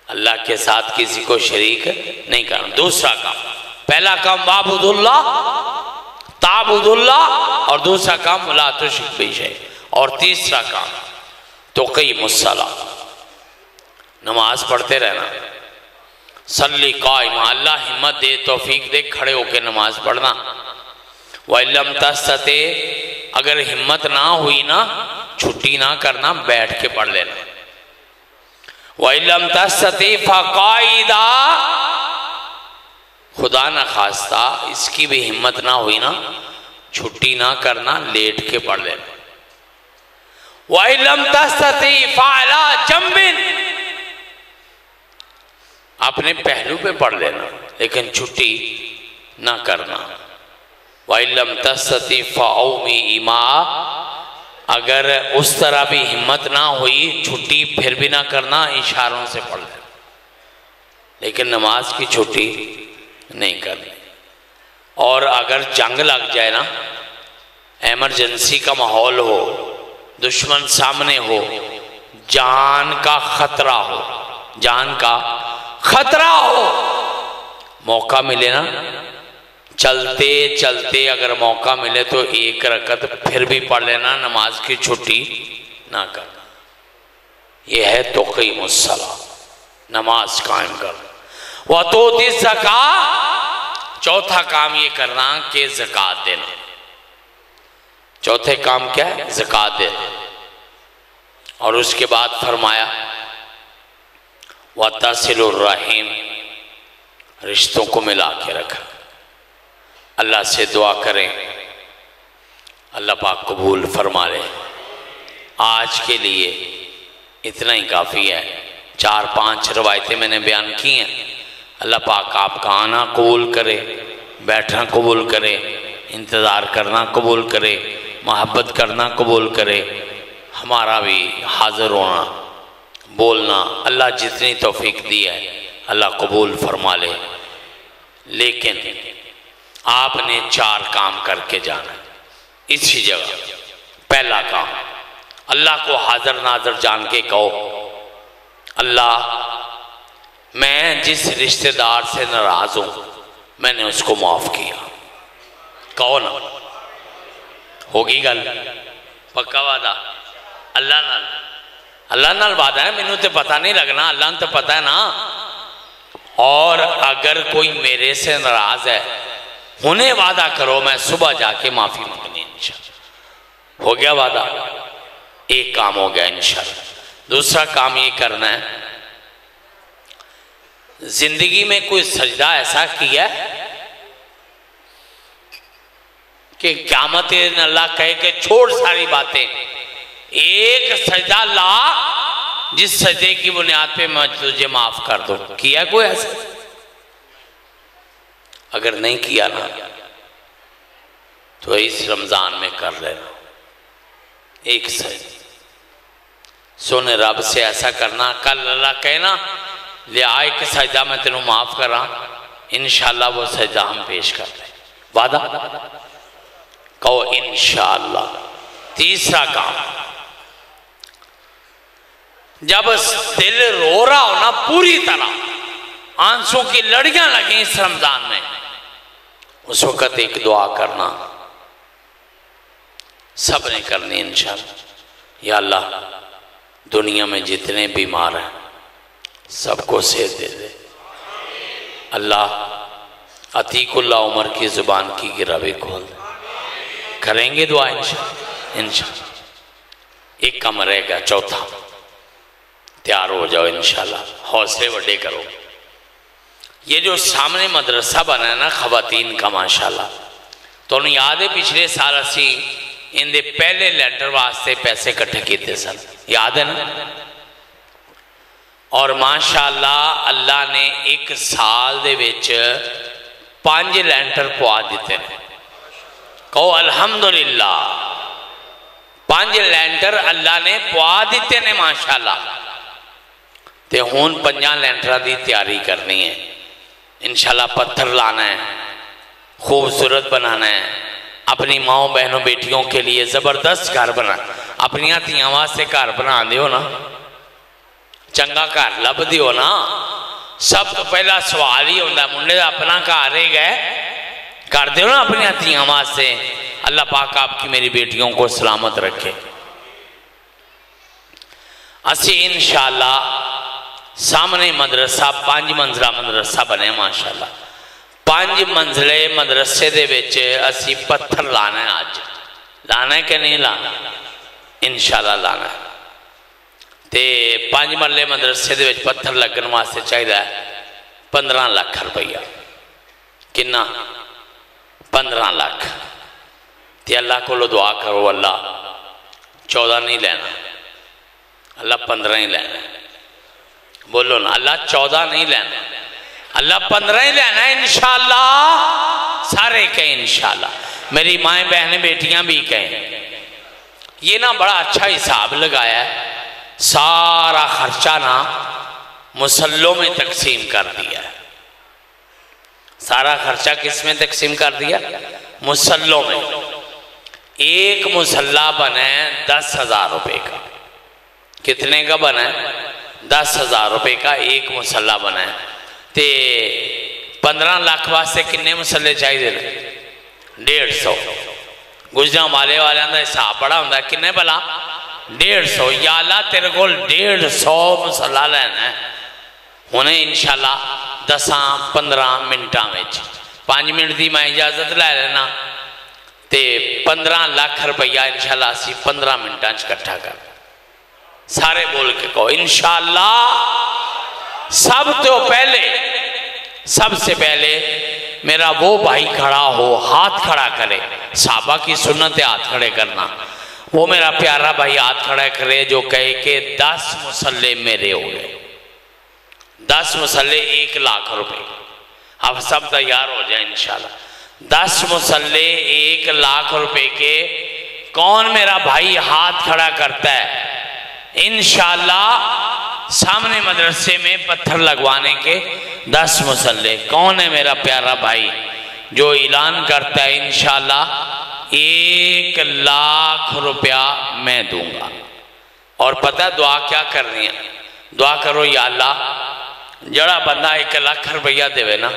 اللہ کے ساتھ کسی کو شریک نہیں کرنا۔ دوسرا کام، پہلا کام وَاعْبُدُ اللَّهَ تَعْبُدُ اللَّهَ، اور دوسرا کام وَلَا تُشْرِكْ بِهِ شَيْئًا، اور تیسرا کام تُقِیمُ الصَّلَاةَ، نماز پڑھتے رہنا۔ صلی قائما، اللہ ہمت دے، توفیق دے، کھڑے ہو کے نماز پڑھنا۔ وَإِن لَمْ تَسْتَطِعْ، اگر ہمت نہ ہوئی نا، چھٹی نہ کرنا، بیٹھ کے پڑھ لینا۔ وَإِن لَمْ تَسْتَطِعْ فَقَاعِدًا، خدا نہ خواستہ اس کی بھی ہمت نہ ہوئی نا، چھٹی نہ کرنا، لیٹ کے پڑھ لینا۔ وَإِن لَمْ تَسْتَطِعْ فَعَلَىٰ جَنبٍ، اپنے پہلو پہ پڑھ لینا، لیکن چھٹی نہ کرنا۔ وَإِن لَمْ تَسْتَطِعْ فَأَوْمِئْ إِمَاءً، اگر اس طرح بھی ہمت نہ ہوئی، چھٹی پھر بھی نہ کرنا، اشاروں سے پڑھ لینا، لیکن نماز کی چھٹی نہیں کرنی۔ اور اگر جنگ لگ جائے نا، ایمرجنسی کا ماحول ہو، دشمن سامنے ہو، جان کا خطرہ ہو، جان کا خطرہ ہو، موقع ملے نا، چلتے چلتے اگر موقع ملے تو ایک رکعت پھر بھی پڑھ لینا، نماز کی چھٹی نہ کرنا۔ یہ ہے تقیم الصلاۃ، نماز قائم کرنا۔ وَتُؤْتِي الزَّکَاۃ، چوتھا کام یہ کرنا کہ زکوٰۃ دینا۔ چوتھے کام کیا ہے؟ زکوٰۃ دینا۔ اور اس کے بعد فرمایا وَتَصِلُ الرَّحِمَ، رشتوں کو ملا کے رکھا۔ اللہ سے دعا کریں، اللہ پاک قبول فرما لے۔ آج کے لیے اتنا ہی کافی ہے، 4-5 روایتیں میں نے بیان کی ہیں۔ اللہ پاک آپ کا آنا قبول کرے، بیٹھنا قبول کرے، انتظار کرنا قبول کرے، محبت کرنا قبول کرے، ہمارا بھی حاضر ہونا، بولنا، اللہ جتنی توفیق دی ہے اللہ قبول فرما لے۔ لیکن آپ نے 4 کام کر کے جانا اسی جگہ۔ پہلا کام، اللہ کو حاضر ناظر جان کے کہو، اللہ میں جس رشتہ دار سے ناراض ہوں میں نے اس کو معاف کیا۔ کہو نا، ہوگی گل، پکا وعدہ اللہ نال وعدہ ہے، مینوں تے پتہ نہیں لگنا، اللہ نے تو پتہ ہے نا۔ اور اگر کوئی میرے سے ناراض ہے، انہیں وعدہ کرو میں صبح جا کے معافی مانگنی انشاءاللہ۔ ہو گیا وعدہ، ایک کام ہو گیا انشاءاللہ۔ دوسرا کام یہ کرنا ہے، زندگی میں کوئی سجدہ ایسا کیا کہ قیامت دن اللہ کہے کہ چھوڑ ساری باتیں، ایک سجدہ لا جس سجدے کی بنیاد پہ میں تجھے معاف کر دوں، کیا کوئی ایسا؟ اگر نہیں کیا نا تو اس رمضان میں کر لینا ایک سجدہ۔ سونے رب سے ایسا کرنا، کل اللہ کہنا لے آئے کہ سجدہ میں تینوں معاف کرا، انشاءاللہ وہ سجدہ ہم پیش کر لیں۔ وعدہ کہو انشاءاللہ۔ تیسرا کام، جب دل رو رہا ہو نا پوری طرح، آنسوں کی لڑیاں لگیں اس رمضان میں، اس وقت ایک دعا کرنا، سب نے کرنی انشاءاللہ۔ یا اللہ دنیا میں جتنے بیمار ہیں سب کو صحت دے دے۔ اللہ عتیق اللہ عمر کی زبان کی گرہ کھول دے۔ کریں گے دعا انشاءاللہ۔ ایک کام رہ گا، چوتھا، تیار ہو جاؤ انشاءاللہ، حوصلے وڈے کرو۔ یہ جو سامنے مدرسہ بنا ہے نا خواتین کا ماشاءاللہ، تو انہیں یاد ہے پچھلے سال اسی ان دے پہلے لینٹر واسطے پیسے کٹھے کیتے سن، یاد ہے نا؟ اور ماشاءاللہ اللہ نے ایک سال دے وچ 5 لینٹر پوا دیتے ہیں۔ کہو الحمدللہ، 5 لینٹر اللہ نے پوا دیتے ہیں ماشاءاللہ۔ تے ہون 5 لینٹرہ دی تیاری کرنی ہے انشاءاللہ۔ پتھر لانا ہے، خوبصورت بنانا ہے، اپنی ماؤں بہنوں بیٹیوں کے لیے زبردست گھر بنا، اپنی دھیاں واسطے گھر بنا دیو نا، چنگا گھر لب دیو نا۔ سب تو پہلا سوال ہی ہوتا ہے منڈے اپنا گھر رہ گئے کر دیو نا اپنی دھیاں واسطے۔ اللہ پاک آپ کی میری بیٹیوں کو سلامت رکھے۔ اسی انشاءاللہ سامنے مدرسہ 5 منزلہ مدرسہ بنے ماشاءاللہ۔ 5 منزلے مدرسے دے وچ اسی پتھر لانا ہے، آج لانا ہے کہ نہیں لانا؟ انشاءاللہ لانا ہے۔ تے 5 مرلے مدرسے دے وچ پتھر لگن واسطے چاہیے 15 لاکھ روپیہ۔ کنا؟ 15 لاکھ۔ تے اللہ کو دعا کرو اللہ 14 نہیں لینا، اللہ 15 ہی لینا۔ بولو نا، اللہ 14 نہیں لینا، اللہ 15 ہی لینا ہے انشاءاللہ۔ سارے کہیں انشاءاللہ، میری مائیں بہنیں بیٹیاں بھی کہیں۔ یہ نا بڑا اچھا حساب لگایا ہے، سارا خرچہ نا مسلوں میں تقسیم کر دیا ہے۔ سارا خرچہ کس میں تقسیم کر دیا؟ مسلوں میں۔ ایک مسلح بنا ہے 10,000 روپے کا۔ کتنے کا بنا ہے؟ 10,000 روپے کا ایک مسلح بنا ہے۔ تے 15 لاکھ واسطے کنے مسلے چاہیے؟ 150۔ گجرا مالے والے اندر حساب بڑا ہوتا ہے، کنے بلا؟ 150۔ یا اللہ تیرے کو 150 مسلح لینا ہے، انہیں انشاءاللہ 10-15 منٹاں میں 5 منٹ دی میں اجازت لے لینا تے 15 لاکھ روپیہ انشاءاللہ اسی 15 منٹاں کٹھا کر۔ سارے بول کے کہو انشاءاللہ۔ سب سے پہلے میرا وہ بھائی کھڑا ہو، ہاتھ کھڑا کرے، صحابہ کی سنت ہاتھ کھڑے کرنا، وہ میرا پیارا بھائی ہاتھ کھڑا کرے جو کہے کہ 10 مسلے میرے ہو گئے، 10 مسلے 1 لاکھ روپے۔ اب سب تیار ہو جائیں انشاءاللہ۔ 10 مسلے 1 لاکھ روپے کے کون میرا بھائی ہاتھ کھڑا کرتا ہے؟ انشاءاللہ سامنے مدرسے میں پتھر لگوانے کے 10 مسلے۔ کون ہے میرا پیارا بھائی جو اعلان کرتا ہے انشاءاللہ 1 لاکھ روپیہ میں دوں گا؟ اور پتہ دعا کیا کرنی ہے؟ دعا کرو یا اللہ جڑا بندہ 1 لاکھ روپیہ دے نا،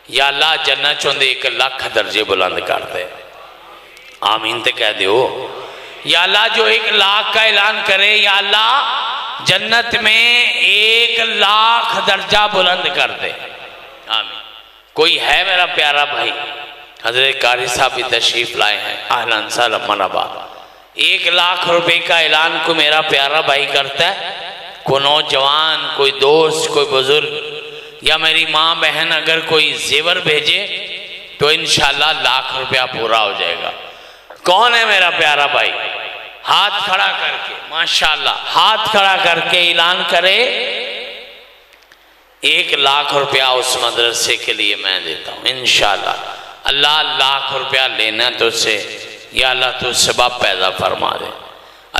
یا اللہ جنت چوندے 1 لاکھ درجے بلند کر دے۔ آمین تے کہہ دیو۔ یا اللہ جو 1 لاکھ کا اعلان کرے، یا اللہ جنت میں 1 لاکھ درجہ بلند کر دے۔ آمین۔ کوئی ہے میرا پیارا بھائی؟ حضرت قاری صاحب بھی تشریف لائے ہیں، اہلاً سلام مرحبا۔ 1 لاکھ روپے کا اعلان کو میرا پیارا بھائی کرتا ہے، کوئی نوجوان، کوئی دوست، کوئی بزرگ یا میری ماں بہن اگر کوئی زیور بھیجے تو انشاءاللہ 1 لاکھ روپیہ پورا ہو جائے گا۔ کون ہے میرا پیارا بھائی؟ ہاتھ کھڑا کر کے ماشاءاللہ ہاتھ کھڑا کر کے اعلان کرے 1 لاکھ روپیہ اس مدرسے کے لیے میں دیتا ہوں انشاءاللہ۔ اللہ 1 لاکھ روپیہ لینا تو سے، یا اللہ تو سبب پیدا فرما دے،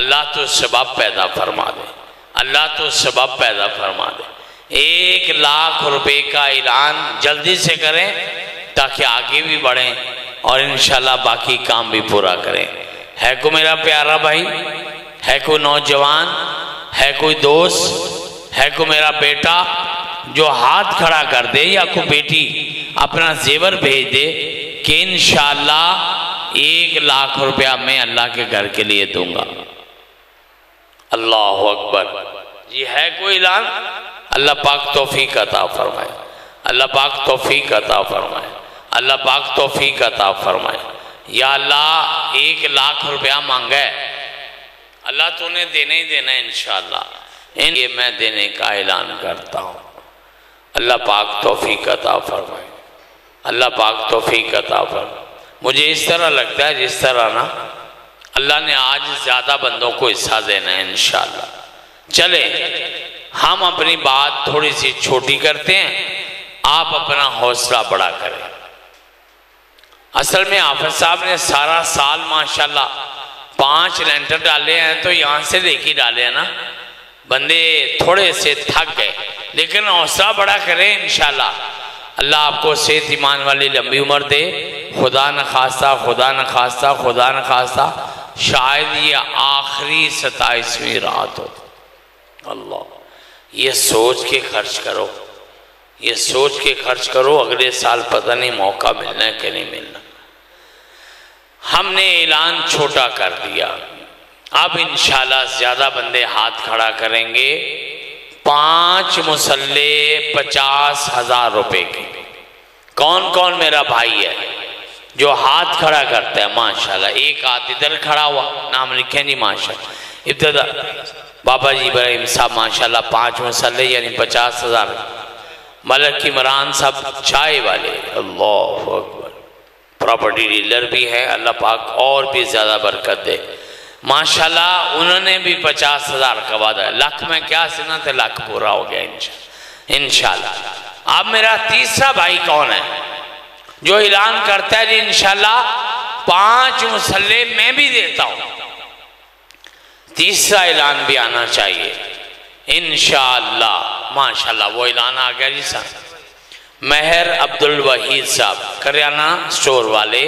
اللہ تو سبب پیدا فرما دے، اللہ تو سبب پیدا فرما دے۔ 1 لاکھ روپے کا اعلان جلدی سے کریں تاکہ آگے بھی بڑھیں اور انشاءاللہ باقی کام بھی پورا کریں۔ ہے کوئی میرا پیارا بھائی؟ ہے کوئی نوجوان؟ ہے کوئی دوست؟ ہے کوئی میرا بیٹا جو ہاتھ کھڑا کر دے، یا کوئی بیٹی اپنا زیور بھیج دے کہ انشاءاللہ 1 لاکھ روپیہ میں اللہ کے گھر کے لیے دوں گا؟ اللہ اکبر۔ جی ہے کوئی اعلان؟ اللہ پاک توفیق عطا فرمائے، اللہ پاک توفیق عطا فرمائے، اللہ پاک توفیق عطا فرمائے۔ یا اللہ 1 لاکھ روپیہ مانگا ہے، اللہ تو نے دینے ہی دینا ہے انشاءاللہ۔ یہ میں دینے کا اعلان کرتا ہوں، اللہ پاک توفیق عطا فرمائے، اللہ پاک توفیق عطا فرمائے۔ مجھے اس طرح لگتا ہے جس طرح نا اللہ نے آج زیادہ بندوں کو حصہ دینا ہے انشاءاللہ۔ چلے ہم اپنی بات تھوڑی سی چھوٹی کرتے ہیں، آپ اپنا حوصلہ بڑا کریں۔ اصل میں حافظ صاحب نے سارا سال ماشاءاللہ 5 لینٹر ڈالے ہیں، تو یہاں سے لے کے ڈالے ہیں نا، بندے تھوڑے سے تھک گئے، لیکن حوصلہ بڑا کریں انشاءاللہ۔ اللہ آپ کو صحت ایمان والی لمبی عمر دے، خدا نخواستہ شاید یہ آخری 27ویں رات ہو. اللہ، یہ سوچ کے خرچ کرو، اگلے سال پتہ نہیں موقع ملنا ہے کہ نہیں ملنا. ہم نے اعلان چھوٹا کر دیا، اب انشاءاللہ زیادہ بندے ہاتھ کھڑا کریں گے. 5 مصلے 50,000 روپے کے. کون کون میرا بھائی ہے جو ہاتھ کھڑا کرتا ہے؟ ماشاءاللہ. ایک ہاتھ ادھر کھڑا ہوا، نام لکھیں جی ماشاءاللہ. ابتدا بابا جی ابراہیم صاحب ماشاءاللہ 5 مصلے یعنی 50,000. ملک عمران صاحب چائے والے، اللہ اکبر، پراپرٹی ڈیلر بھی ہے، اللہ پاک اور بھی زیادہ برکت دے ماشاءاللہ. انہوں نے بھی 50,000 کا وعدہ ہے. لاکھ میں کیا سنا تھا، لاکھ پورا ہو گیا انشاءاللہ. اب میرا تیسرا بھائی کون ہے جو اعلان کرتا ہے جی انشاءاللہ 5 مصلے میں بھی دیتا ہوں؟ تیسرا اعلان بھی آنا چاہیے انشاءاللہ. ماشاءاللہ وہ اعلان آ گیا جی صاحب. مہر عبدالوحید صاحب کریانہ سٹور والے،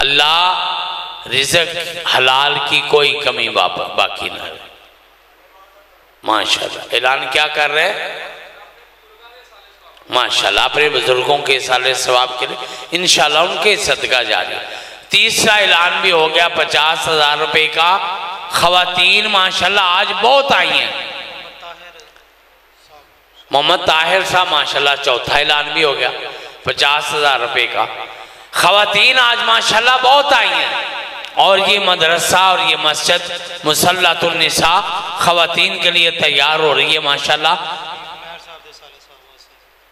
اللہ رزق حلال کی کوئی کمی باقی نہ رہے ماشاءاللہ. اعلان کیا کر رہے ہیں؟ ماشاءاللہ اپنے بزرگوں کے سال ثواب کے لیے انشاءاللہ ان کے صدقہ جاری. تیسرا اعلان بھی ہو گیا 50,000 روپے کا. خواتین ماشاءاللہ آج بہت آئی ہیں. محمد طاہر صاحب ماشاءاللہ چوتھا اعلان بھی ہو گیا 50,000 روپے کا. خواتین آج ماشاءاللہ بہت آئی ہیں، اور یہ مدرسہ اور یہ مسجد مصلۃ النساء خواتین کے لیے تیار ہو رہی ہے ماشاءاللہ.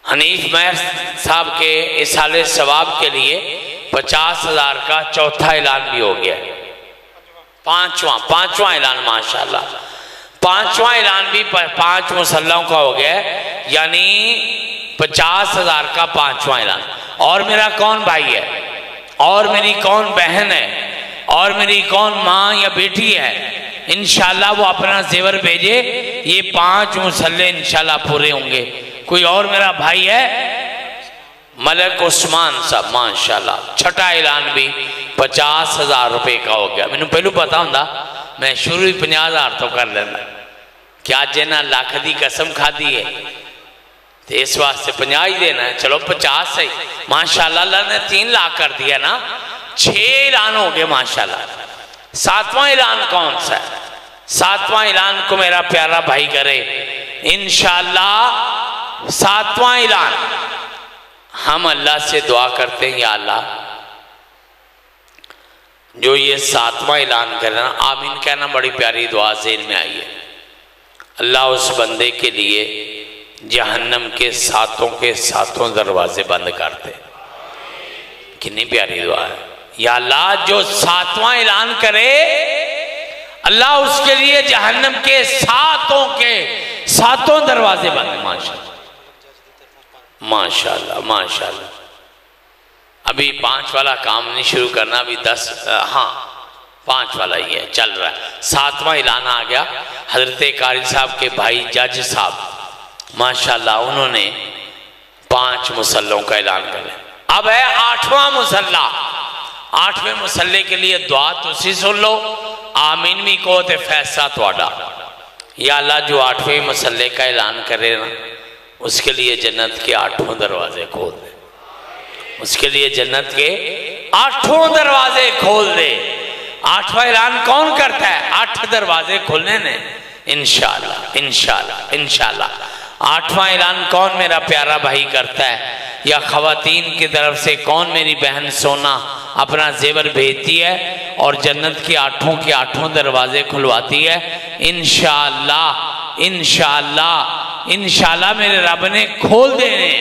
حنیف مہر صاحب کے اصالِ ثواب کے لیے 50,000 کا چوتھا اعلان بھی ہو گیا. پانچواں اعلان ماشاءاللہ. 5واں اعلان بھی 5 مصلوں کا ہو گیا یعنی 50,000 کا 5واں اعلان. اور میرا کون بھائی ہے، اور میری کون بہن ہے، اور میری کون ماں یا بیٹی ہے، انشاءاللہ وہ اپنا زیور بھیجے. یہ 5 مصلے انشاءاللہ پورے ہوں گے. کوئی اور میرا بھائی ہے؟ ملک عثمان صاحب ماشاءاللہ چھٹا اعلان بھی 50,000 روپے کا ہو گیا. میں نے پہلو پتا ہوں میں شروع 50,000 تو کر لینا، کیا جینا لاکھ دی قسم کھا دی ہے تو اس واسطے 50 ہی دینا ہے. چلو 50 صحیح ماشاءاللہ. اللہ نے 3 لاکھ کر دیا نا، 6 اعلان ہو گئے ماشاءاللہ. 7واں اعلان کون سا ہے؟ 7واں اعلان کو میرا پیارا بھائی کرے انشاءاللہ. 7واں اعلان ہم اللہ سے دعا کرتے ہیں، یا اللہ جو یہ 7واں اعلان کرنا، آمین کہنا بڑی پیاری دعا ذہن میں آئی ہے. اللہ اس بندے کے لیے جہنم کے 7 دروازے بند کرتے. کتنی پیاری دعا ہے. یا اللہ جو 7واں اعلان کرے اللہ اس کے لیے جہنم کے 7 دروازے بند. ماشاءاللہ ماشاءاللہ. ابھی 5 والا کام نہیں شروع کرنا، ابھی 10 5 والا ہی ہے چل رہا ہے. 7واں اعلان آ گیا. حضرت قاری صاحب کے بھائی جج صاحب ماشاءاللہ انہوں نے 5 مصلوں کا اعلان کر. اب ہے 8واں مصلہ. 8ویں مصلے کے لیے دعا تسی سن لو، آمین بھی کہو تے فیصلہ تواڈا. یا اللہ جو 8ویں مصلے کا اعلان کرے نا اس کے لیے جنت کے 8 دروازے کھول دے. اس کے لیے جنت کے 8 دروازے کھول دے. 8واں اعلان کون کرتا ہے؟ 8 دروازے کھولنے نے انشاءاللہ انشاءاللہ انشاءاللہ. 8واں اعلان کون میرا پیارا بھائی کرتا ہے، یا خواتین کی طرف سے کون میری بہن سونا اپنا زیور بھیجتی ہے اور جنت کی 8 دروازے کھلواتی ہے؟ انشاءاللہ انشاءاللہ انشاءاللہ میرے رب نے کھول دینے.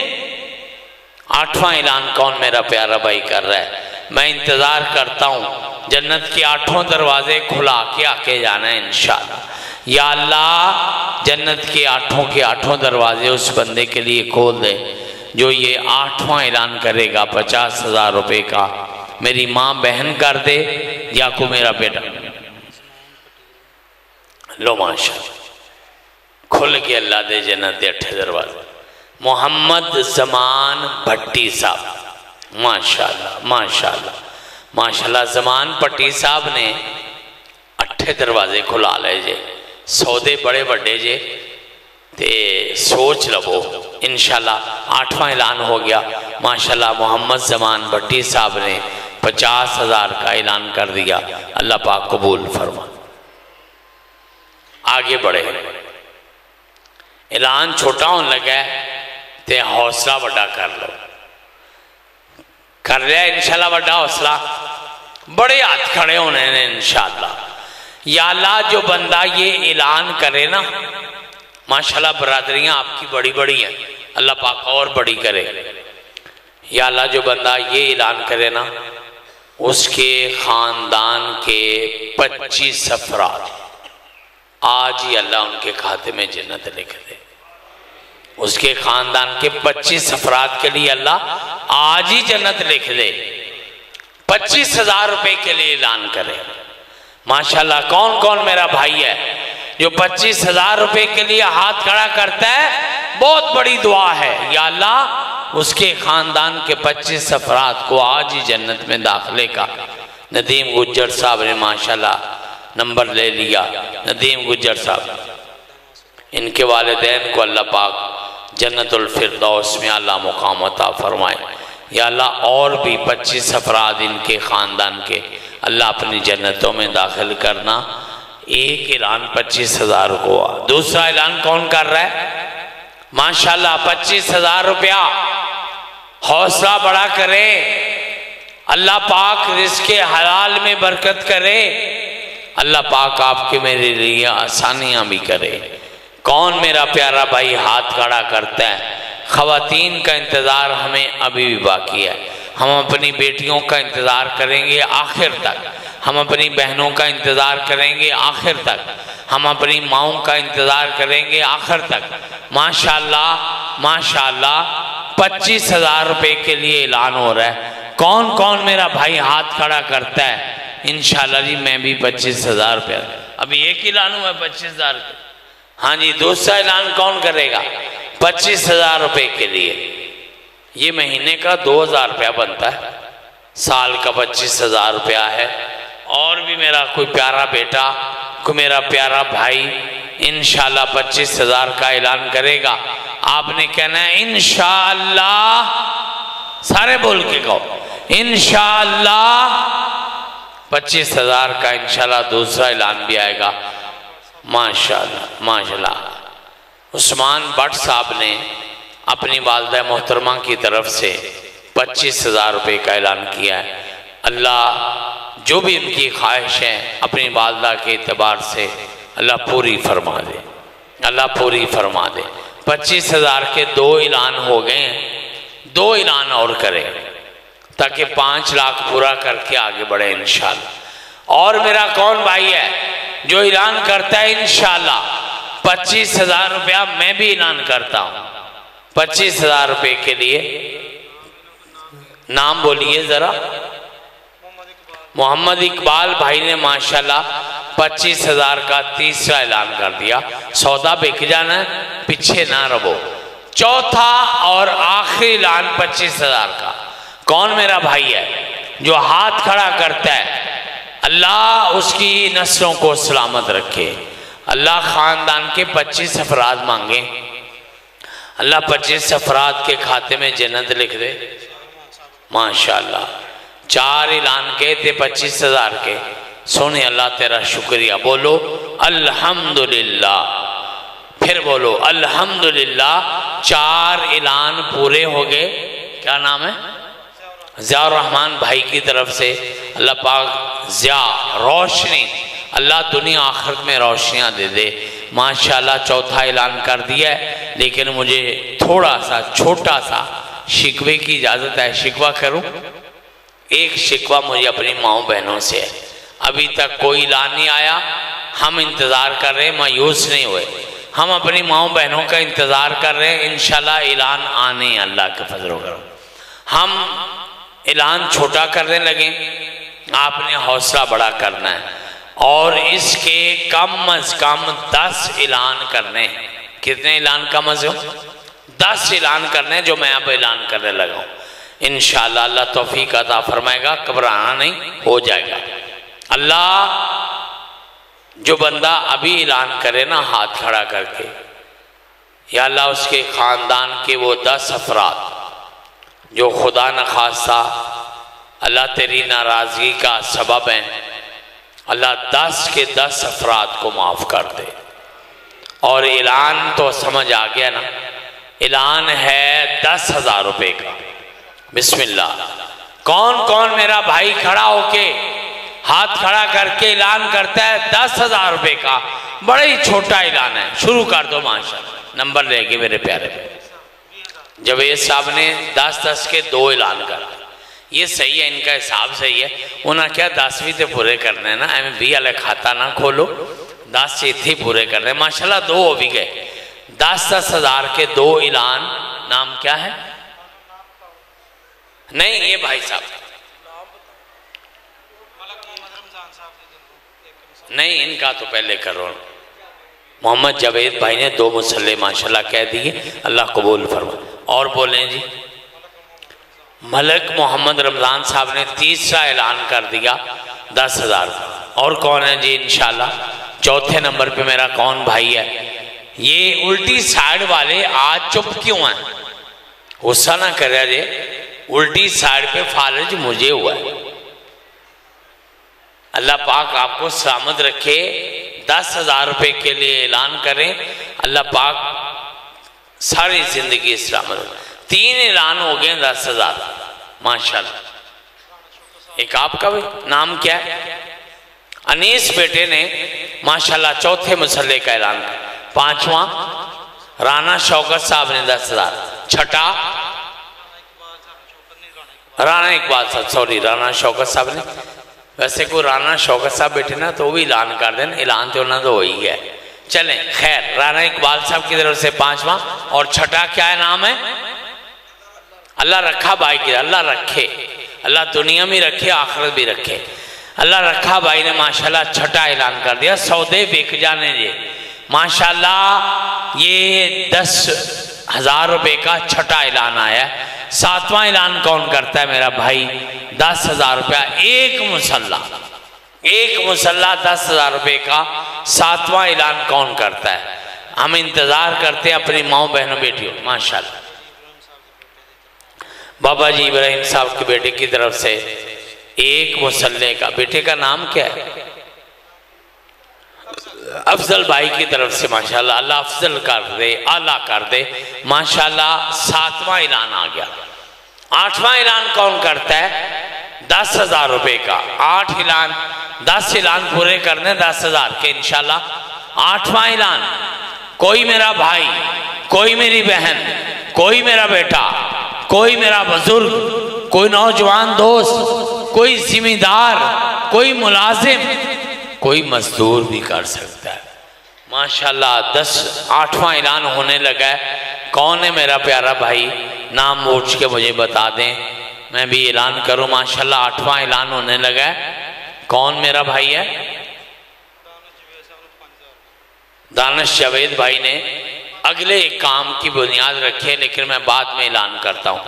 8واں اعلان کون میرا پیارا بھائی کر رہا ہے؟ میں انتظار کرتا ہوں جنت کے 8 دروازے کھلا کے آکے جانا ہے انشاءاللہ. یا اللہ جنت کے 8 دروازے اس بندے کے لیے کھول دے جو یہ 8واں اعلان کرے گا 50,000 روپے کا. میری ماں بہن کر دے یا کو میرا بیٹا. لو ماشاءاللہ کھل کے اللہ دے جنت دے 8 دروازے. محمد زمان بھٹی صاحب ماشاءاللہ ماشاءاللہ ماشاءاللہ زمان پٹی صاحب نے 8 دروازے کھلا لے جے، سودے بڑے بڑے جے تے سوچ لبو انشاءاللہ 8واں اعلان ہو گیا ماشاءاللہ محمد زمان بٹی صاحب نے 50,000 کا اعلان کر دیا، اللہ پاک قبول فرما۔ آگے بڑھے، اعلان چھوٹا ہون لگا ہے تے حوصلہ بڑا کر لو، کر لیا انشاءاللہ بڑا حوصلہ، بڑے ہاتھ کھڑے ہونے نے انشاءاللہ۔ یا اللہ جو بندہ یہ اعلان کرے نا، ماشاءاللہ برادریاں آپ کی بڑی بڑی ہیں، اللہ پاک اور بڑی کرے۔ یا اللہ جو بندہ یہ اعلان کرے نا، اس کے خاندان کے 25 افراد آج ہی اللہ ان کے کھاتے میں جنت لکھ دے۔ اس کے خاندان کے 25 افراد کے لیے اللہ آج ہی جنت لکھ دے۔ 25,000 روپے کے لیے اعلان کرے۔ ماشاءاللہ کون کون میرا بھائی ہے جو 25,000 روپے کے لیے ہاتھ کھڑا کرتا ہے؟ بہت بڑی دعا ہے، یا اللہ اس کے خاندان کے 25 افراد کو آج ہی جنت میں داخلے کا۔ ندیم گجر صاحب نے ماشاءاللہ نمبر لے لیا، ندیم گجر صاحب، ان کے والدین کو اللہ پاک جنت الفردوس میں اللہ مقام عطا فرمائے۔ یا اللہ اور بھی 25 افراد ان کے خاندان کے اللہ اپنی جنتوں میں داخل کرنا۔ ایک اعلان 25,000 کو۔ دوسرا اعلان کون کر رہا ہے؟ ماشاءاللہ 25,000 روپیہ، حوصلہ بڑا کرے، اللہ پاک رزق حلال میں برکت کرے، اللہ پاک آپ کے میرے لیے آسانیاں بھی کرے۔ کون میرا پیارا بھائی ہاتھ کھڑا کرتا ہے؟ خواتین کا انتظار ہمیں ابھی بھی باقی ہے، ہم اپنی بیٹیوں کا انتظار کریں گے آخر تک، ہم اپنی بہنوں کا انتظار کریں گے آخر تک، ہم اپنی ماؤں کا انتظار کریں گے آخر تک۔ ماشاءاللہ ماشاءاللہ 25,000 روپے کے لیے اعلان ہو رہا ہے۔ کون کون میرا بھائی ہاتھ کھڑا کرتا ہے؟ انشاءاللہ جی میں بھی 25,000 روپے، ابھی ایک اعلان ہوا ہے 25,000 کا۔ ہاں جی دوسرا اعلان کون کرے گا؟ 25,000 روپے کے لیے۔ یہ مہینے کا 2,000 روپیہ بنتا ہے، سال کا 25,000 روپیہ ہے۔ اور بھی میرا کوئی پیارا بیٹا، کوئی میرا پیارا بھائی انشاءاللہ 25,000 کا اعلان کرے گا، آپ نے کہنا ہے انشاءاللہ، سارے بول کے کہو انشاءاللہ 25,000 کا انشاءاللہ دوسرا اعلان بھی آئے گا۔ ماشاءاللہ ماشاءاللہ عثمان بٹ صاحب نے اپنی والدہ محترمہ کی طرف سے 25,000 روپے کا اعلان کیا ہے۔ اللہ جو بھی ان کی خواہش ہے اپنی والدہ کے اعتبار سے اللہ پوری فرما دے، اللہ پوری فرما دے۔ 25,000 کے 2 اعلان ہو گئے ہیں، 2 اعلان اور کریں تاکہ 5 لاکھ پورا کر کے آگے بڑھے انشاءاللہ۔ اور میرا کون بھائی ہے جو اعلان کرتا ہے انشاءاللہ 25,000 روپیہ؟ میں بھی اعلان کرتا ہوں 25,000 روپے کے لیے۔ نام بولیے ذرا۔ محمد اقبال بھائی نے ماشاءاللہ 25,000 کا تیسرا اعلان کر دیا۔ سودا بک جانا ہے، پیچھے نہ رہو۔ چوتھا اور آخری اعلان 25,000 کا۔ کون میرا بھائی ہے جو ہاتھ کھڑا کرتا ہے؟ اللہ اس کی نسلوں کو سلامت رکھے، اللہ خاندان کے 25 افراد مانگے، اللہ 25 افراد کے کھاتے میں جنت لکھ دے۔ ماشاءاللہ 4 اعلان کے تھے 25,000 کے، سونے اللہ تیرا شکریہ، بولو الحمدللہ، پھر بولو الحمدللہ۔ 4 اعلان پورے ہو گئے۔ کیا نام ہے؟ ضیاء الرحمن بھائی کی طرف سے اللہ پاک ضیاء روشنی، اللہ دنیا آخرت میں روشنیاں دے دے۔ ماشاءاللہ چوتھا اعلان کر دیا ہے، لیکن مجھے تھوڑا سا چھوٹا سا شکوے کی اجازت ہے، شکوہ کروں؟ ایک شکوہ مجھے اپنی ماؤں بہنوں سے ہے، ابھی تک کوئی اعلان نہیں آیا، ہم انتظار کر رہے ہیں، مایوس نہیں ہوئے، ہم اپنی ماؤں بہنوں کا انتظار کر رہے ہیں، انشاءاللہ اعلان آنے ہیں اللہ کے فضل و کرم۔ ہم اعلان چھوٹا کرنے لگیں، آپ نے حوصلہ بڑا کرنا ہے، اور اس کے کم از کم 10 اعلان کرنے ہیں۔ کتنے اعلان کم از کم؟ 10 اعلان کرنے جو میں اب اعلان کرنے لگا ہوں۔ انشاءاللہ اللہ توفیق عطا فرمائے گا، گھبرانا نہیں، ہو جائے گا۔ اللہ جو بندہ ابھی اعلان کرے نا ہاتھ کھڑا کر کے، یا اللہ اس کے خاندان کے وہ 10 افراد جو خدا نخواستہ اللہ تیری ناراضگی کا سبب ہیں، اللہ 10 کے 10 افراد کو معاف کر دے۔ اور اعلان تو سمجھ آ گیا نا، اعلان ہے 10,000 روپے کا۔ بسم اللہ، کون کون میرا بھائی کھڑا ہو کے ہاتھ کھڑا کر کے اعلان کرتا ہے 10,000 روپے کا؟ بڑا ہی چھوٹا اعلان ہے، شروع کر دو ماشاءاللہ۔ نمبر لے کے میرے پیارے جوید صاحب نے 10 کے 2 اعلان کرا، یہ صحیح ہے، ان کا حساب صحیح ہے۔ انہاں کیا 10ویں تے پورے کرنے ہیں نا، MB والے کھاتا نہ کھولو، 10 سے اتھی پورے کرنے ہیں۔ ماشاءاللہ 2 ہو بھی گئے۔ 10,000 کے 2 اعلان۔ نام کیا ہے؟ نہیں، یہ بھائی صاحب نہیں، ان کا تو پہلے کرو۔ محمد جاوید بھائی نے 2 مسلح ماشاءاللہ کہہ دیے، اللہ قبول فرمائے۔ اور بولیں جی۔ ملک محمد رمضان صاحب نے 3را اعلان کر دیا 10,000۔ اور کون ہے جی؟ انشاءاللہ 4تھے نمبر پہ میرا کون بھائی ہے؟ یہ الٹی سائیڈ والے آج چپ کیوں ہیں؟ غصہ نہ کرے جی، الٹی سائیڈ پہ فالج مجھے ہوا ہے۔ اللہ پاک آپ کو سلامت رکھے۔ 10,000 روپے کے لیے اعلان کریں، اللہ پاک ساری زندگی سلامت رکھے۔ 3 اعلان ہو گئے 10,000 ماشاءاللہ۔ ایک آپ کا بھی نام کیا ہے؟ انیس بیٹے نے ماشاءاللہ 4تھے مسلح کا اعلان کیا۔ 5واں رانا شوکت صاحب نے 10,000۔ 6ٹا رانا اقبال صاحب، سوری رانا شوکت صاحب نے۔ ویسے کوئی رانا شوکت صاحب بیٹھے نا تو وہ بھی اعلان کر دیں، اعلان تو انہوں نے تو ہوئی ہے۔ چلیں خیر، رانا اقبال صاحب کی طرف سے 5واں۔ اور 6ٹا کیا ہے نام ہے؟ اللہ رکھا بھائی کی، اللہ رکھے، اللہ دنیا میں رکھے آخرت بھی رکھے۔ اللہ رکھا بھائی نے ماشاءاللہ 6ٹا اعلان کر دیا۔ سودے بک جانے جی ماشاءاللہ، یہ 10,000 روپے کا 6ٹا اعلان آیا ہے۔ 7واں اعلان کون کرتا ہے میرا بھائی؟ 10,000 روپیہ ایک مسلح، ایک مسلح 10,000 روپے کا 7واں اعلان کون کرتا ہے؟ ہم انتظار کرتے ہیں اپنی ماؤں بہنوں بیٹیوں ماشاءاللہ۔ بابا جی ابراہیم صاحب کے بیٹے کی طرف سے ایک مسلح کا، بیٹے کا نام کیا ہے؟ افضل بھائی کی طرف سے ماشاءاللہ، اللہ افضل کر دے، اعلیٰ کر دے ماشاءاللہ۔ 7واں اعلان آ گیا۔ 8واں اعلان کون کرتا ہے؟ 10,000 روپے کا۔ 8 اعلان، 10 اعلان پورے کرنے 10,000 کے انشاءاللہ۔ 8واں اعلان، کوئی میرا بھائی، کوئی میری بہن، کوئی میرا بیٹا، کوئی میرا بزرگ، کوئی نوجوان دوست، کوئی ذمہ دار، کوئی ملازم، کوئی مزدور بھی کر سکتا ہے ماشاءاللہ۔ 8واں اعلان ہونے لگا ہے۔ کون ہے میرا پیارا بھائی؟ نام اونچ کے مجھے بتا دیں، میں بھی اعلان کروں ماشاءاللہ۔ 8واں اعلان ہونے لگا ہے۔ کون میرا بھائی ہے؟ دانش جاوید بھائی نے اگلے ایک کام کی بنیاد رکھے، لیکن میں بعد میں اعلان کرتا ہوں۔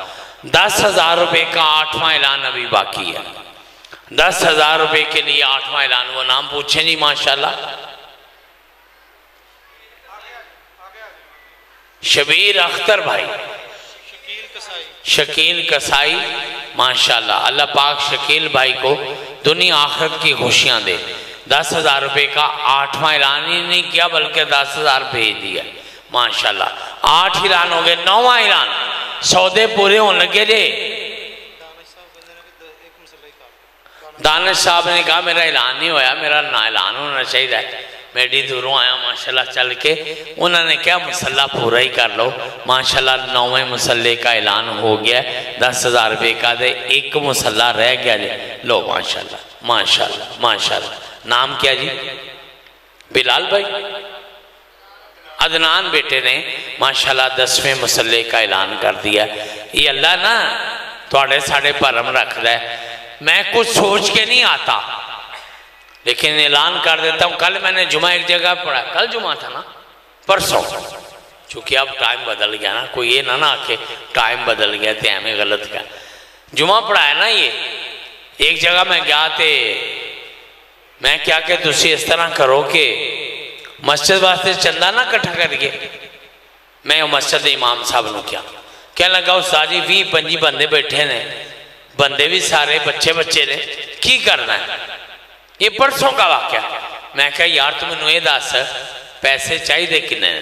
10,000 روپے کا 8واں اعلان ابھی باقی ہے۔ 10,000 روپے کے لیے 8واں اعلان، وہ نام پوچھیں جی ماشاءاللہ۔ شبیر اختر بھائی، شکیل کسائی ماشاءاللہ۔ اللہ پاک شکیل بھائی کو دنیا آخرت کی خوشیاں دے۔ 10,000 روپے کا 8واں اعلان ہی نہیں کیا بلکہ 10,000 بھیج دیا ماشاءاللہ۔ 8 اعلان ہو گئے۔ 9واں اعلان، سودے پورے ہونے لگے جے۔ دانش صاحب نے کہا میرا اعلان نہیں ہویا، میرا نہ اعلان ہونا چاہیے، میں ڈی دوروں آیا ماشاءاللہ چل کے۔ انہوں نے کیا مسلح پورا ہی کر لو ماشاءاللہ۔ 9ویں مسلح کا اعلان ہو گیا، 10,000 روپے کا دے، ایک مسلح رہ گیا جی، لو ماشاءاللہ ماشاءاللہ ماشاءاللہ۔ نام کیا جی؟ بلال بھائی۔ عدنان بیٹے نے ماشاءاللہ 10ویں مسلح کا اعلان کر دیا۔ یہ اللہ نا تھوڑے ساڑھے پرم رکھ رہا ہے، میں کچھ سوچ کے نہیں آتا لیکن اعلان کر دیتا ہوں۔ کل میں نے جمعہ ایک جگہ پڑھا، کل جمعہ تھا نا، پرسوں، چونکہ اب ٹائم بدل گیا نا، کوئی یہ نہ آکے ٹائم بدل گیا تھے ہمیں غلط کیا۔ جمعہ پڑھایا نا یہ ایک جگہ میں گیا تے میں کیا کہ تسی اس طرح کرو کہ مسجد واسطے چندہ نہ کٹھا کر کے میں مسجد امام صاحب نو کیا کہنے لگا استاد جی 20-25 بندے بیٹھے نے بندے بھی سارے بچے نے کی کرنا ہے یہ پرسوں کا واقعہ میں کہا یار تم انہوں یہ دس پیسے چاہیے دے کنے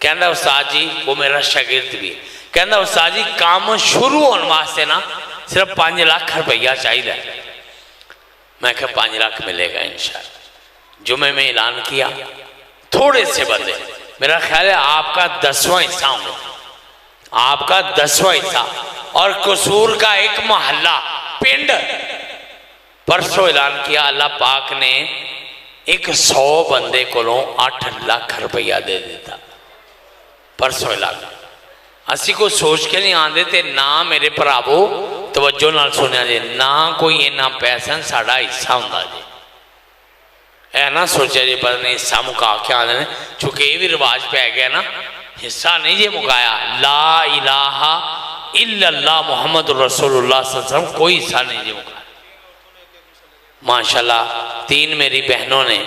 کہنا استاد جی وہ میرا شاگرد بھی کہنا استاد جی کام شروع ہونے واسطے نا صرف 5 لاکھ روپیہ چاہیے میں کہا 5 لاکھ ملے گا انشاءاللہ جمعے میں اعلان کیا تھوڑے سے بندے میرا خیال ہے آپ کا 10واں حصہ ہوں گے آپ کا 10واں حصہ اور قصور کا ایک محلہ پنڈ پرسوں اعلان کیا اللہ پاک نے 100 بندے کو 8 لاکھ روپیہ دے دیتا پرسوں اعلان اسی کو سوچ کے نہیں آندے تے نہ میرے پراوو توجہ نال سنیا جے نہ کوئی اینا پیسہ ساڑھا حصہ ہوندہ جے اے نہ سوچا جے پتہ نہیں حصہ مکا کے آنے چونکہ یہ بھی رواج پہ گیا نا حصہ نہیں جے مکایا لا الہ الا اللہ محمد رسول اللہ صلی اللہ علیہ وسلم کوئی حصہ نہیں جے مکایا ماشاءاللہ 3 میری بہنوں نے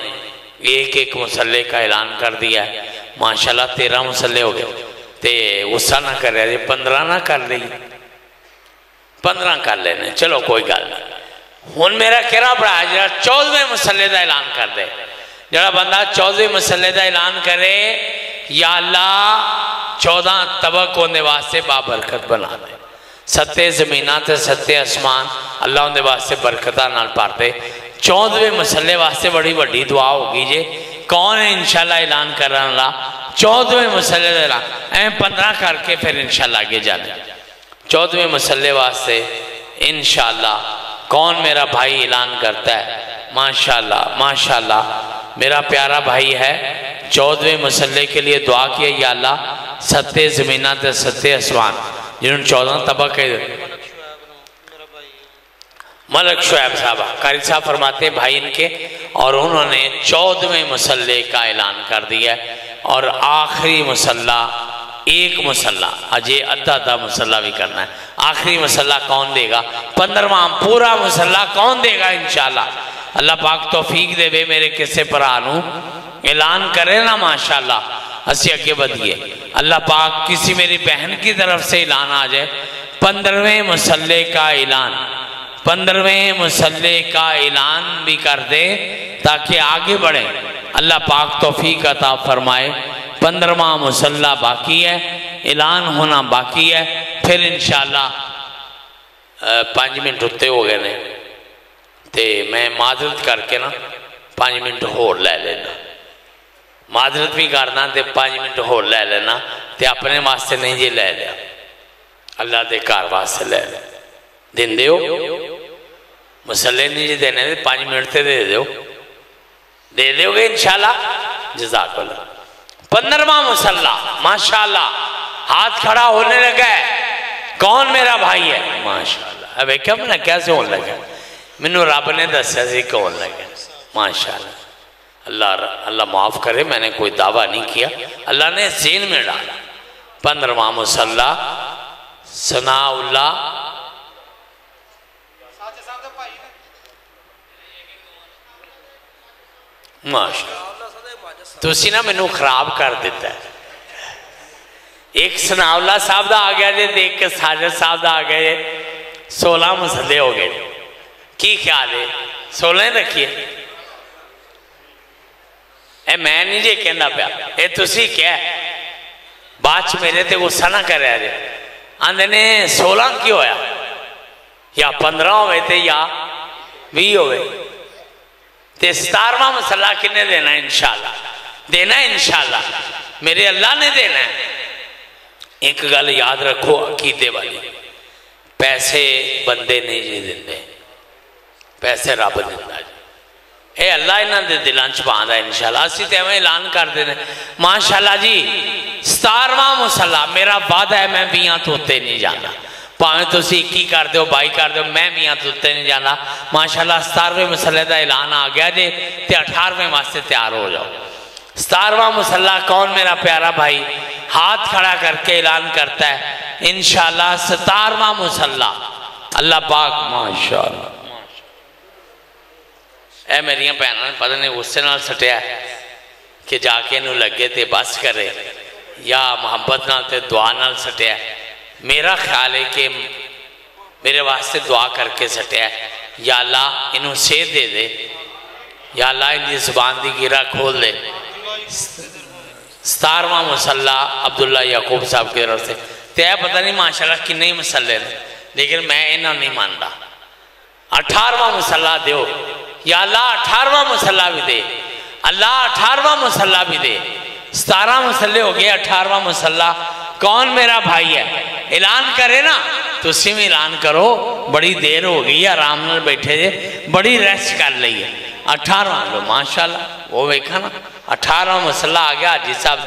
ایک مسلح کا اعلان کر دیا ہے ماشاءاللہ 13 مسلح ہو گئے تے غصہ نہ کر رہے 15 نہ کر لئی 15 کر لینے چلو کوئی گل نہیں ہون میرا کہنا پڑا جڑا 14ویں مسلح دا اعلان کر دے جڑا بندہ 14ویں مسلح دا اعلان کرے یا اللہ 14 طبق ہونے واسطے بابرکت بنا دے 7 زمینہ تے 7 اسمان اللہ ہونے واسطے برکتہ نال پار دے 14ویں مسلح واسطے بڑی بڑی دعا ہوگی جے کون ہے انشاءاللہ اعلان کرنا اللہ 14ویں مسلح دا اعلان 15 کر کے پھر انشاءاللہ آگے جانے 14ویں مسلح واسطے انشاءاللہ کون میرا بھائی اعلان کرتا ہے ماشاءاللہ ماشاءاللہ میرا پیارا بھائی ہے 14ویں مسلح کے لیے دعا کیا یا اللہ 7 زمینہ تے 7 اسمان جنہوں نے 14 طبق ہے ملک شعیب صاحبہ قاری صاحب فرماتے ہیں بھائی ان کے اور انہوں نے 14ویں مسلح کا اعلان کر دیا ہے اور آخری مسلح ایک مسلح اجے ادھا مسلح بھی کرنا ہے آخری مسلح کون دے گا 15واں پورا مسلح کون دے گا انشاءاللہ اللہ پاک توفیق دے بے میرے کسے پر آنوں اعلان کرے نا ماشاءاللہ اسی اگے بدھئے اللہ پاک کسی میری بہن کی طرف سے اعلان آ جائے 15ویں مسلح کا اعلان 15ویں مسلح کا اعلان بھی کر دے تاکہ آگے بڑھیں اللہ پاک توفیق عطا فرمائے 15واں مسلح باقی ہے اعلان ہونا باقی ہے پھر انشاءاللہ 5 منٹ ہوتے ہو گئے نے تے میں معذرت کر کے نا 5 منٹ ہور لے لینا معذرت بھی کرنا تے 5 منٹ ہور لے لینا تے اپنے واسطے نہیں جی لے لیا اللہ دے کار واسطے لے لیا دن دیو مسلح نہیں جی دینے دے 5 منٹ تے دے دیو گے انشاءاللہ جزاک اللہ 15واں مسلح ماشاءاللہ ہاتھ کھڑا ہونے لگا ہے کون میرا بھائی ہے ماشاءاللہ اب ایک کم نا کیسے ہونے لگا منو رب نے دسیا سی کون لگا ماشاءاللہ اللہ معاف کرے میں نے کوئی دعویٰ نہیں کیا اللہ نے ذہن میں ڈالا 15واں مسلح ثناء اللہ ماشاءاللہ تو اسی نا میں خراب کر دیتا ہے ایک ثناء اللہ صاحب دا آ گیا جے دیکھ کے ساجد صاحب دا آ گیا جے 16 مسلح ہو گئے کی خیال ہے 16 رکھیے اے میں نہیں جے کہنا پیا اے تسی کیا ہے بات میرے تے غصہ نہ کر رہا جے آندھے نے 16 کی ہویا یا 15 ہوئے تھے یا 20 ہوئے تے 17واں مسلح کنے دینا انشاءاللہ دینا انشاءاللہ میرے اللہ نے دینا ہے ایک گل یاد رکھو عقیدے والی پیسے بندے نہیں جی دیندے پیسے رب دیندہ جی اے اللہ انہاں دے دلان چھپاندہ انشاءاللہ اسی تے ہمیں اعلان کر دینے ماشاءاللہ جی 17واں مسلح میرا وعدہ ہے میں بیاں توتے نہیں جانا پاہمیں تو اسی 21 کر دو 22 کر دو میں بیاں توتے نہیں جانا ماشاءاللہ 17ویں مسلح دا اعلان آ گیا جے تے 18ویں واسطے تیار ہو جاؤ 17واں مسلح کون میرا پیارا بھائی ہاتھ کھڑا کر کے اعلان کرتا ہے انشاءاللہ 17واں مسلح اللہ پاک ماشاءاللہ اے میریاں بہنوں نے پتہ نہیں غصے نال سٹیا کہ جا کے انہوں لگے تے بس کرے یا محبت نال تے دعا نال سٹیا. میرا خیال ہے کہ میرے واسطے دعا کر کے سٹیا یا اللہ انہوں صحت دے دے, یا اللہ ان کی زبان دی گیرہ کھول دے. 17واں مصلح عبداللہ یعقوب صاحب کی طرف سے تے پتہ نہیں ماشاءاللہ کنے ہی مسلے نے, لیکن میں انہوں نہیں مانتا. 18واں مصلح دیو یا اللہ, 18واں مصلح بھی دے اللہ, 18واں مصلح بھی دے. 17 مصلے ہو گئے, 18واں مصلح. کون میرا بھائی ہے اعلان کرے نا تو اسی میں اعلان کرو. بڑی دیر ہو گئی آرام نال بیٹھے جے, بڑی ریسٹ کر لی ہے. 18واں لو ماشاءاللہ وہ ویکھا نا 18واں مصلح آ گیا. حاجی صاحب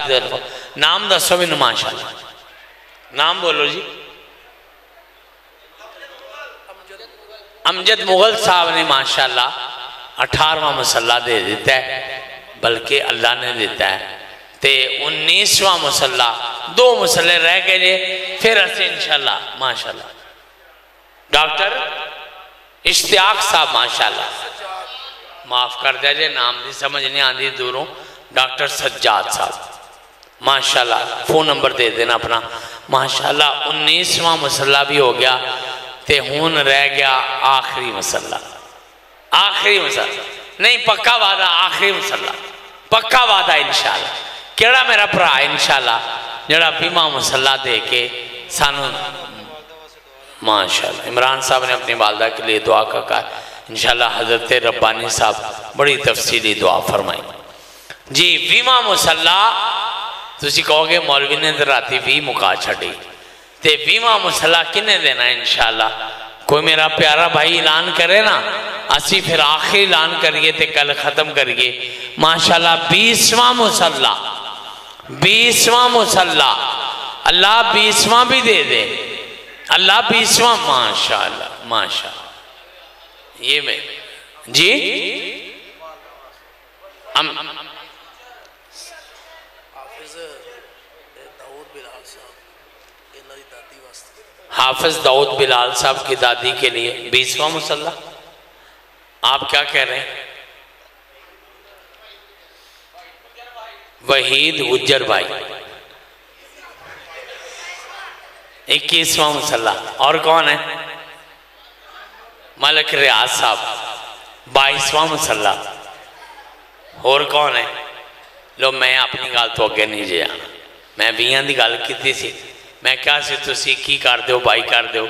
نام دسو بھی ماشاءاللہ, نام بولو جی. امجد مغل صاحب نے ماشاءاللہ 18واں مصلح دے دیتا ہے, بلکہ اللہ نے دیتا ہے. تے 19واں مصلح, 2 مصلح رہ گئے جے, پھر اسے انشاءاللہ ماشاءاللہ. ڈاکٹر اشتیاق صاحب ماشاءاللہ, معاف کر دیا جے نام دی سمجھ نہیں آندی دوروں. ڈاکٹر سجاد صاحب ماشاءاللہ, فون نمبر دے دینا اپنا ماشاءاللہ. 19واں مصلح بھی ہو گیا تے ہون رہ گیا آخری مصلح. آخری مصلح نہیں, پکا وعدہ آخری مصلح, پکا وعدہ انشاءاللہ. کیڑا میرا پرا انشاءاللہ جڑا 20واں مصلح دے کے سانو ماشاءاللہ. عمران صاحب نے اپنی والدہ کے لیے دعا کا کہا انشاءاللہ. حضرت ربانی صاحب بڑی تفصیلی دعا فرمائی جی. 20واں مصلح تسی کہو گے مولوی نے راتی 20 مکا چھڑی تے 20واں مصلح کنے دینا انشاءاللہ. کوئی میرا پیارا بھائی اعلان کرے نا, اسی پھر آخری اعلان کریے تے کل ختم کریے ماشاءاللہ. 20واں مصلح, 20واں مصلح اللہ 20واں بھی دے دے اللہ. 20واں ماشاءاللہ ماشاءاللہ. یہ میں جی حافظ داؤد بلال صاحب کی دادی کے لیے 20واں مصلح. آپ کیا کہہ رہے ہیں؟ وحید حجر بھائی 21واں مصلح. اور کون ہے؟ ملک ریاض صاحب 22واں مصلح. اور کون ہے؟ لو میں اپنی گال تو اگے نہیں جانا, میں 20 دی گال کیتی سی. میں کیا سے تسی کی کر دیو بائی کر دیو.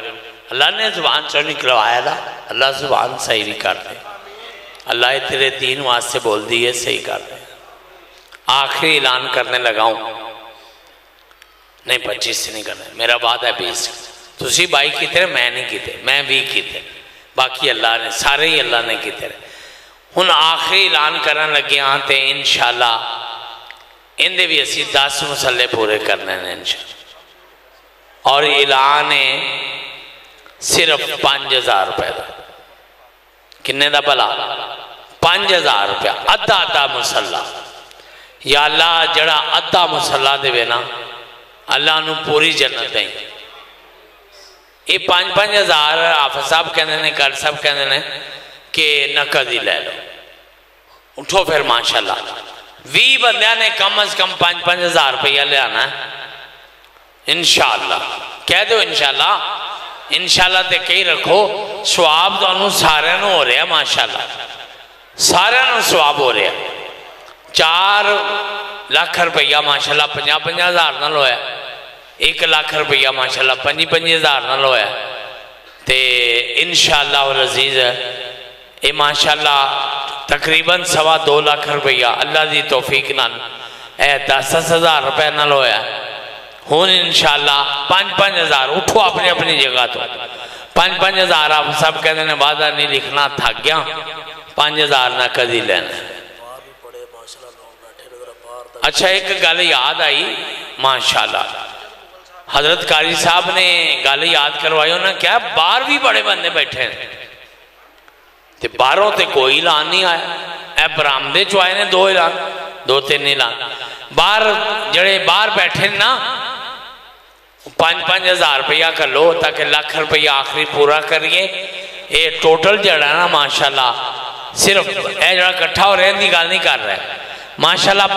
اللہ نے زبان چو نکلوایا دا, اللہ زبان صحیح بھی کر دے. اللہ تیرے دین واسطے بول دیئے صحیح کر دے. آخری اعلان کرنے لگاؤں نہیں 25 سے نہیں کرنا, میرا بات ہے 20. تسی بائی کی تیرے, میں نہیں کی تیرے, میں 20 کی تیرے, باقی اللہ نے سارے ہی اللہ نے کی تیرے. ہن آخری اعلان کرنے لگے ہاں تے انشاءاللہ اندے بھی اسی 10 مصلے پورے کرنے ہیں انشاءاللہ. اور اعلان صرف 5000 روپے دا. کنے دا بلا 5000 روپے ادھا مصلح. یا اللہ جڑا ادھا مصلح دے بے نا اللہ انہوں پوری جنت دیں. یہ 5,000 حافظ صاحب کہنے نے, کر صاحب کہنے نے کہ نقد ہی لے لو. اٹھو پھر ماشاءاللہ 20 بندیاں نے کم از کم 5,000 روپیہ لے آنا ہے انشاءاللہ. کہہ دو انشاءاللہ. انشاءاللہ تے کئی رکھو, سواب تو انہوں سارے نو ہو رہے ہیں ماشاءاللہ, سارے نو سواب ہو رہے ہیں. 4 لاکھ روپیہ ماشاءاللہ 50,000 نہ لویا. 1 لاکھ روپیہ ماشاءاللہ 5,000 نہ لویا. تے انشاءاللہ العزیز اے ماشاءاللہ تقریباً 2.25 لاکھ روپیہ اللہ دی توفیق نال اے 10,000 روپے نہ لویا. ہون انشاءاللہ 5,000. اٹھو اپنی اپنی جگہ تو 5,000 آپ سب کہتے ہیں وعدہ نہیں لکھنا, تھک گیا. 5,000 نہ کدی لینا. اچھا ایک گل یاد آئی ماشاءاللہ, حضرت قاری صاحب نے گل یاد کروائی ہونا کیا, باہر بھی بڑے بندے بیٹھے ہیں تے باہروں تے کوئی اعلان نہیں آیا. اے برامدے جو آئے نے 2 اعلان 2-3 اعلان. باہر جڑے باہر بیٹھے نا 5,000 روپیہ کر لو تاکہ لاکھ روپیہ آخری پورا کریے. یہ ٹوٹل جڑا نا ماشاءاللہ صرف اے جڑا کٹھا ہو رہے دی گال نہیں کر رہے. ماشاءاللہ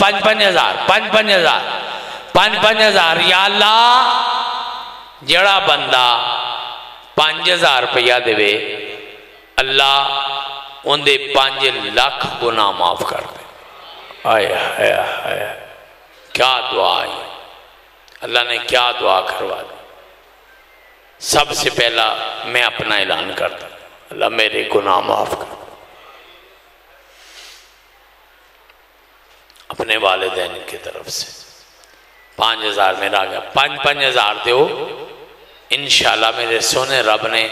5,000 یا اللہ جڑا بندہ 5,000 روپیہ دے اللہ ان دے 5 لاکھ گناہ معاف کر دے. آیا کیا دعا ہے اللہ نے کیا دعا کروا دی. سب سے پہلا میں اپنا اعلان کرتا ہوں اللہ میرے گناہ معاف کر. اپنے والدین کی طرف سے 5,000 میرا آ گیا. 5,000 دیو انشاءاللہ میرے سونے رب نے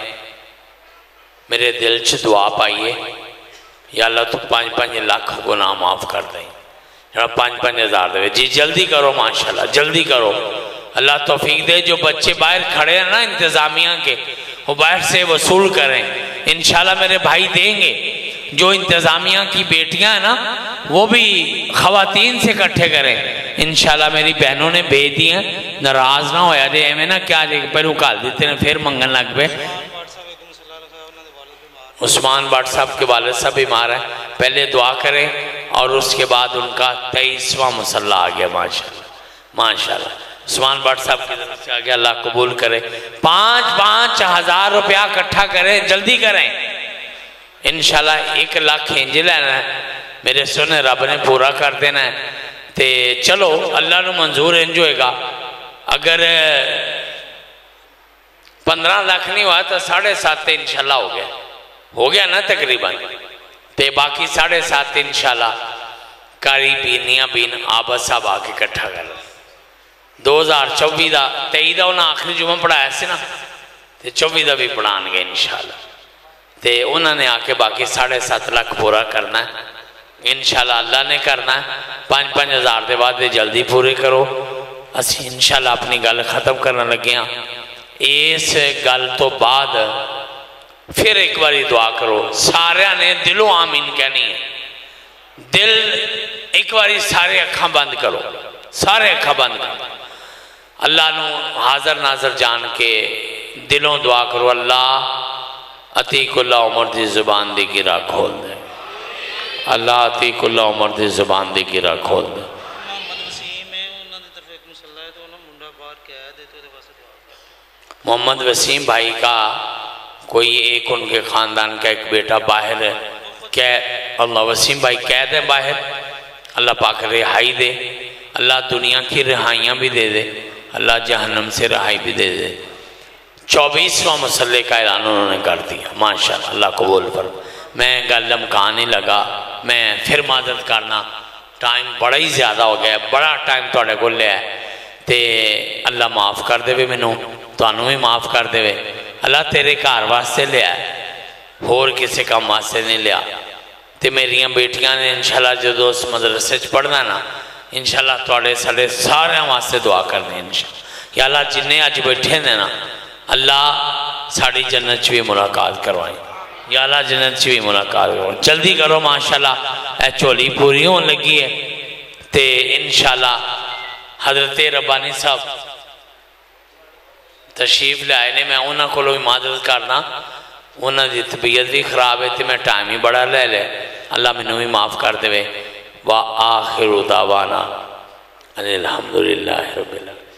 میرے دل چ دعا پائیے یا اللہ تو 5 لاکھ گناہ معاف کر دیں. 5,000 دے جی جلدی کرو ماشاءاللہ جلدی کرو. اللہ توفیق دے. جو بچے باہر کھڑے ہیں نا انتظامیہ کے وہ باہر سے وصول کریں انشاءاللہ میرے بھائی دیں گے. جو انتظامیہ کی بیٹیاں ہیں نا وہ بھی خواتین سے کٹھے کریں انشاءاللہ. میری بہنوں نے بھیج دی ہیں ناراض نہ ہویا جے ایویں نا کیا جے پہلو کال دیتے ہیں پھر منگن لگ پہ. عثمان بٹ صاحب کے والد صاحب بیمار ہیں پہلے دعا کریں اور اس کے بعد ان کا 23واں مصلی آ گیا ماشاءاللہ. عثمان بٹ صاحب کی طرف سے آ گیا اللہ قبول کرے. 5,000 روپیہ کٹھا کریں جلدی کریں انشاءاللہ. 1 لاکھ انج لینا ہے میرے سنے رب نے پورا کر دینا ہے. تے چلو اللہ نے منظور انج ہوئے گا. اگر 15 لاکھ نہیں ہوا تو 7.5 انشاءاللہ ہو گیا نا تقریباً. تے باقی 7.5 انشاءاللہ کاری بینیاں بین آباد صاحب آ کے کٹھا کر 2024 دا 23 دا انہاں آخری جمعہ پڑھایا سے نا تے 24 دا بھی پڑھان گے انشاءاللہ. تے انہوں نے آ کے باقی 7.5 لاکھ پورا کرنا ہے انشاءاللہ. اللہ نے کرنا ہے. 5,000 دے بعد جلدی پورے کرو. اسی انشاءاللہ اپنی گل ختم کرنا لگے ہیں. اس گل تو بعد پھر ایک باری دعا کرو سارے نے دلوں آمین کہنی ہے. دل ایک باری سارے اکھاں بند کرو سارے اکھاں بند کرو. اللہ نو حاضر ناظر جان کے دلوں دعا کرو اللہ عتیق اللہ عمر دی زبان دی گرہ کھول دے. اللہ عتیق اللہ عمر دی زبان دی گرہ کھول دے. محمد وسیم بھائی کا کوئی ایک ان کے خاندان کا ایک بیٹا باہر ہے. اللہ وسیم بھائی قید ہے باہر. اللہ پاک رہائی دے. اللہ دنیا کی رہائیاں بھی دے دے. اللہ جہنم سے رہائی بھی دے دے. 24واں مصلی کا اعلان انہوں نے کر دیا ماشاءاللہ. اللہ قبول پر. میں گل لمکان ہی لگا میں پھر معذرت کرنا ٹائم بڑا ہی زیادہ ہو گیا بڑا ٹائم توڑے کو لیا ہے. تے اللہ معاف کر دے مینوں تانوں بھی معاف کر دے. اللہ تیرے گھر واسطے لیا ہے اور کسی کام واسطے نہیں لیا. تے میریاں بیٹیاں نے انشاءاللہ جدو اس مدرسے پڑھنا نا انشاءاللہ توڑے سڑے سارے واسطے دعا کرنے انشاءاللہ. یا اللہ جنہیں آج بیٹھے ہیں نا اللہ ساڑی جنت بھی ملاقات کروائیں. یا اللہ جنت بھی ملاقات کروائیں. جلدی کرو ماشاءاللہ اے چولی پوری ہون لگی ہے. تے انشاءاللہ حضرت ربانی صاحب تشریف لے آئے نے. میں انہوں کو بھی معذرت کرنا انہوں دی طبیعت بھی خراب ہے تے میں ٹائم ہی بڑا لے لے. اللہ منوں بھی معاف کر دے. وآخر دعوانا الحمدللہ رب العالمین.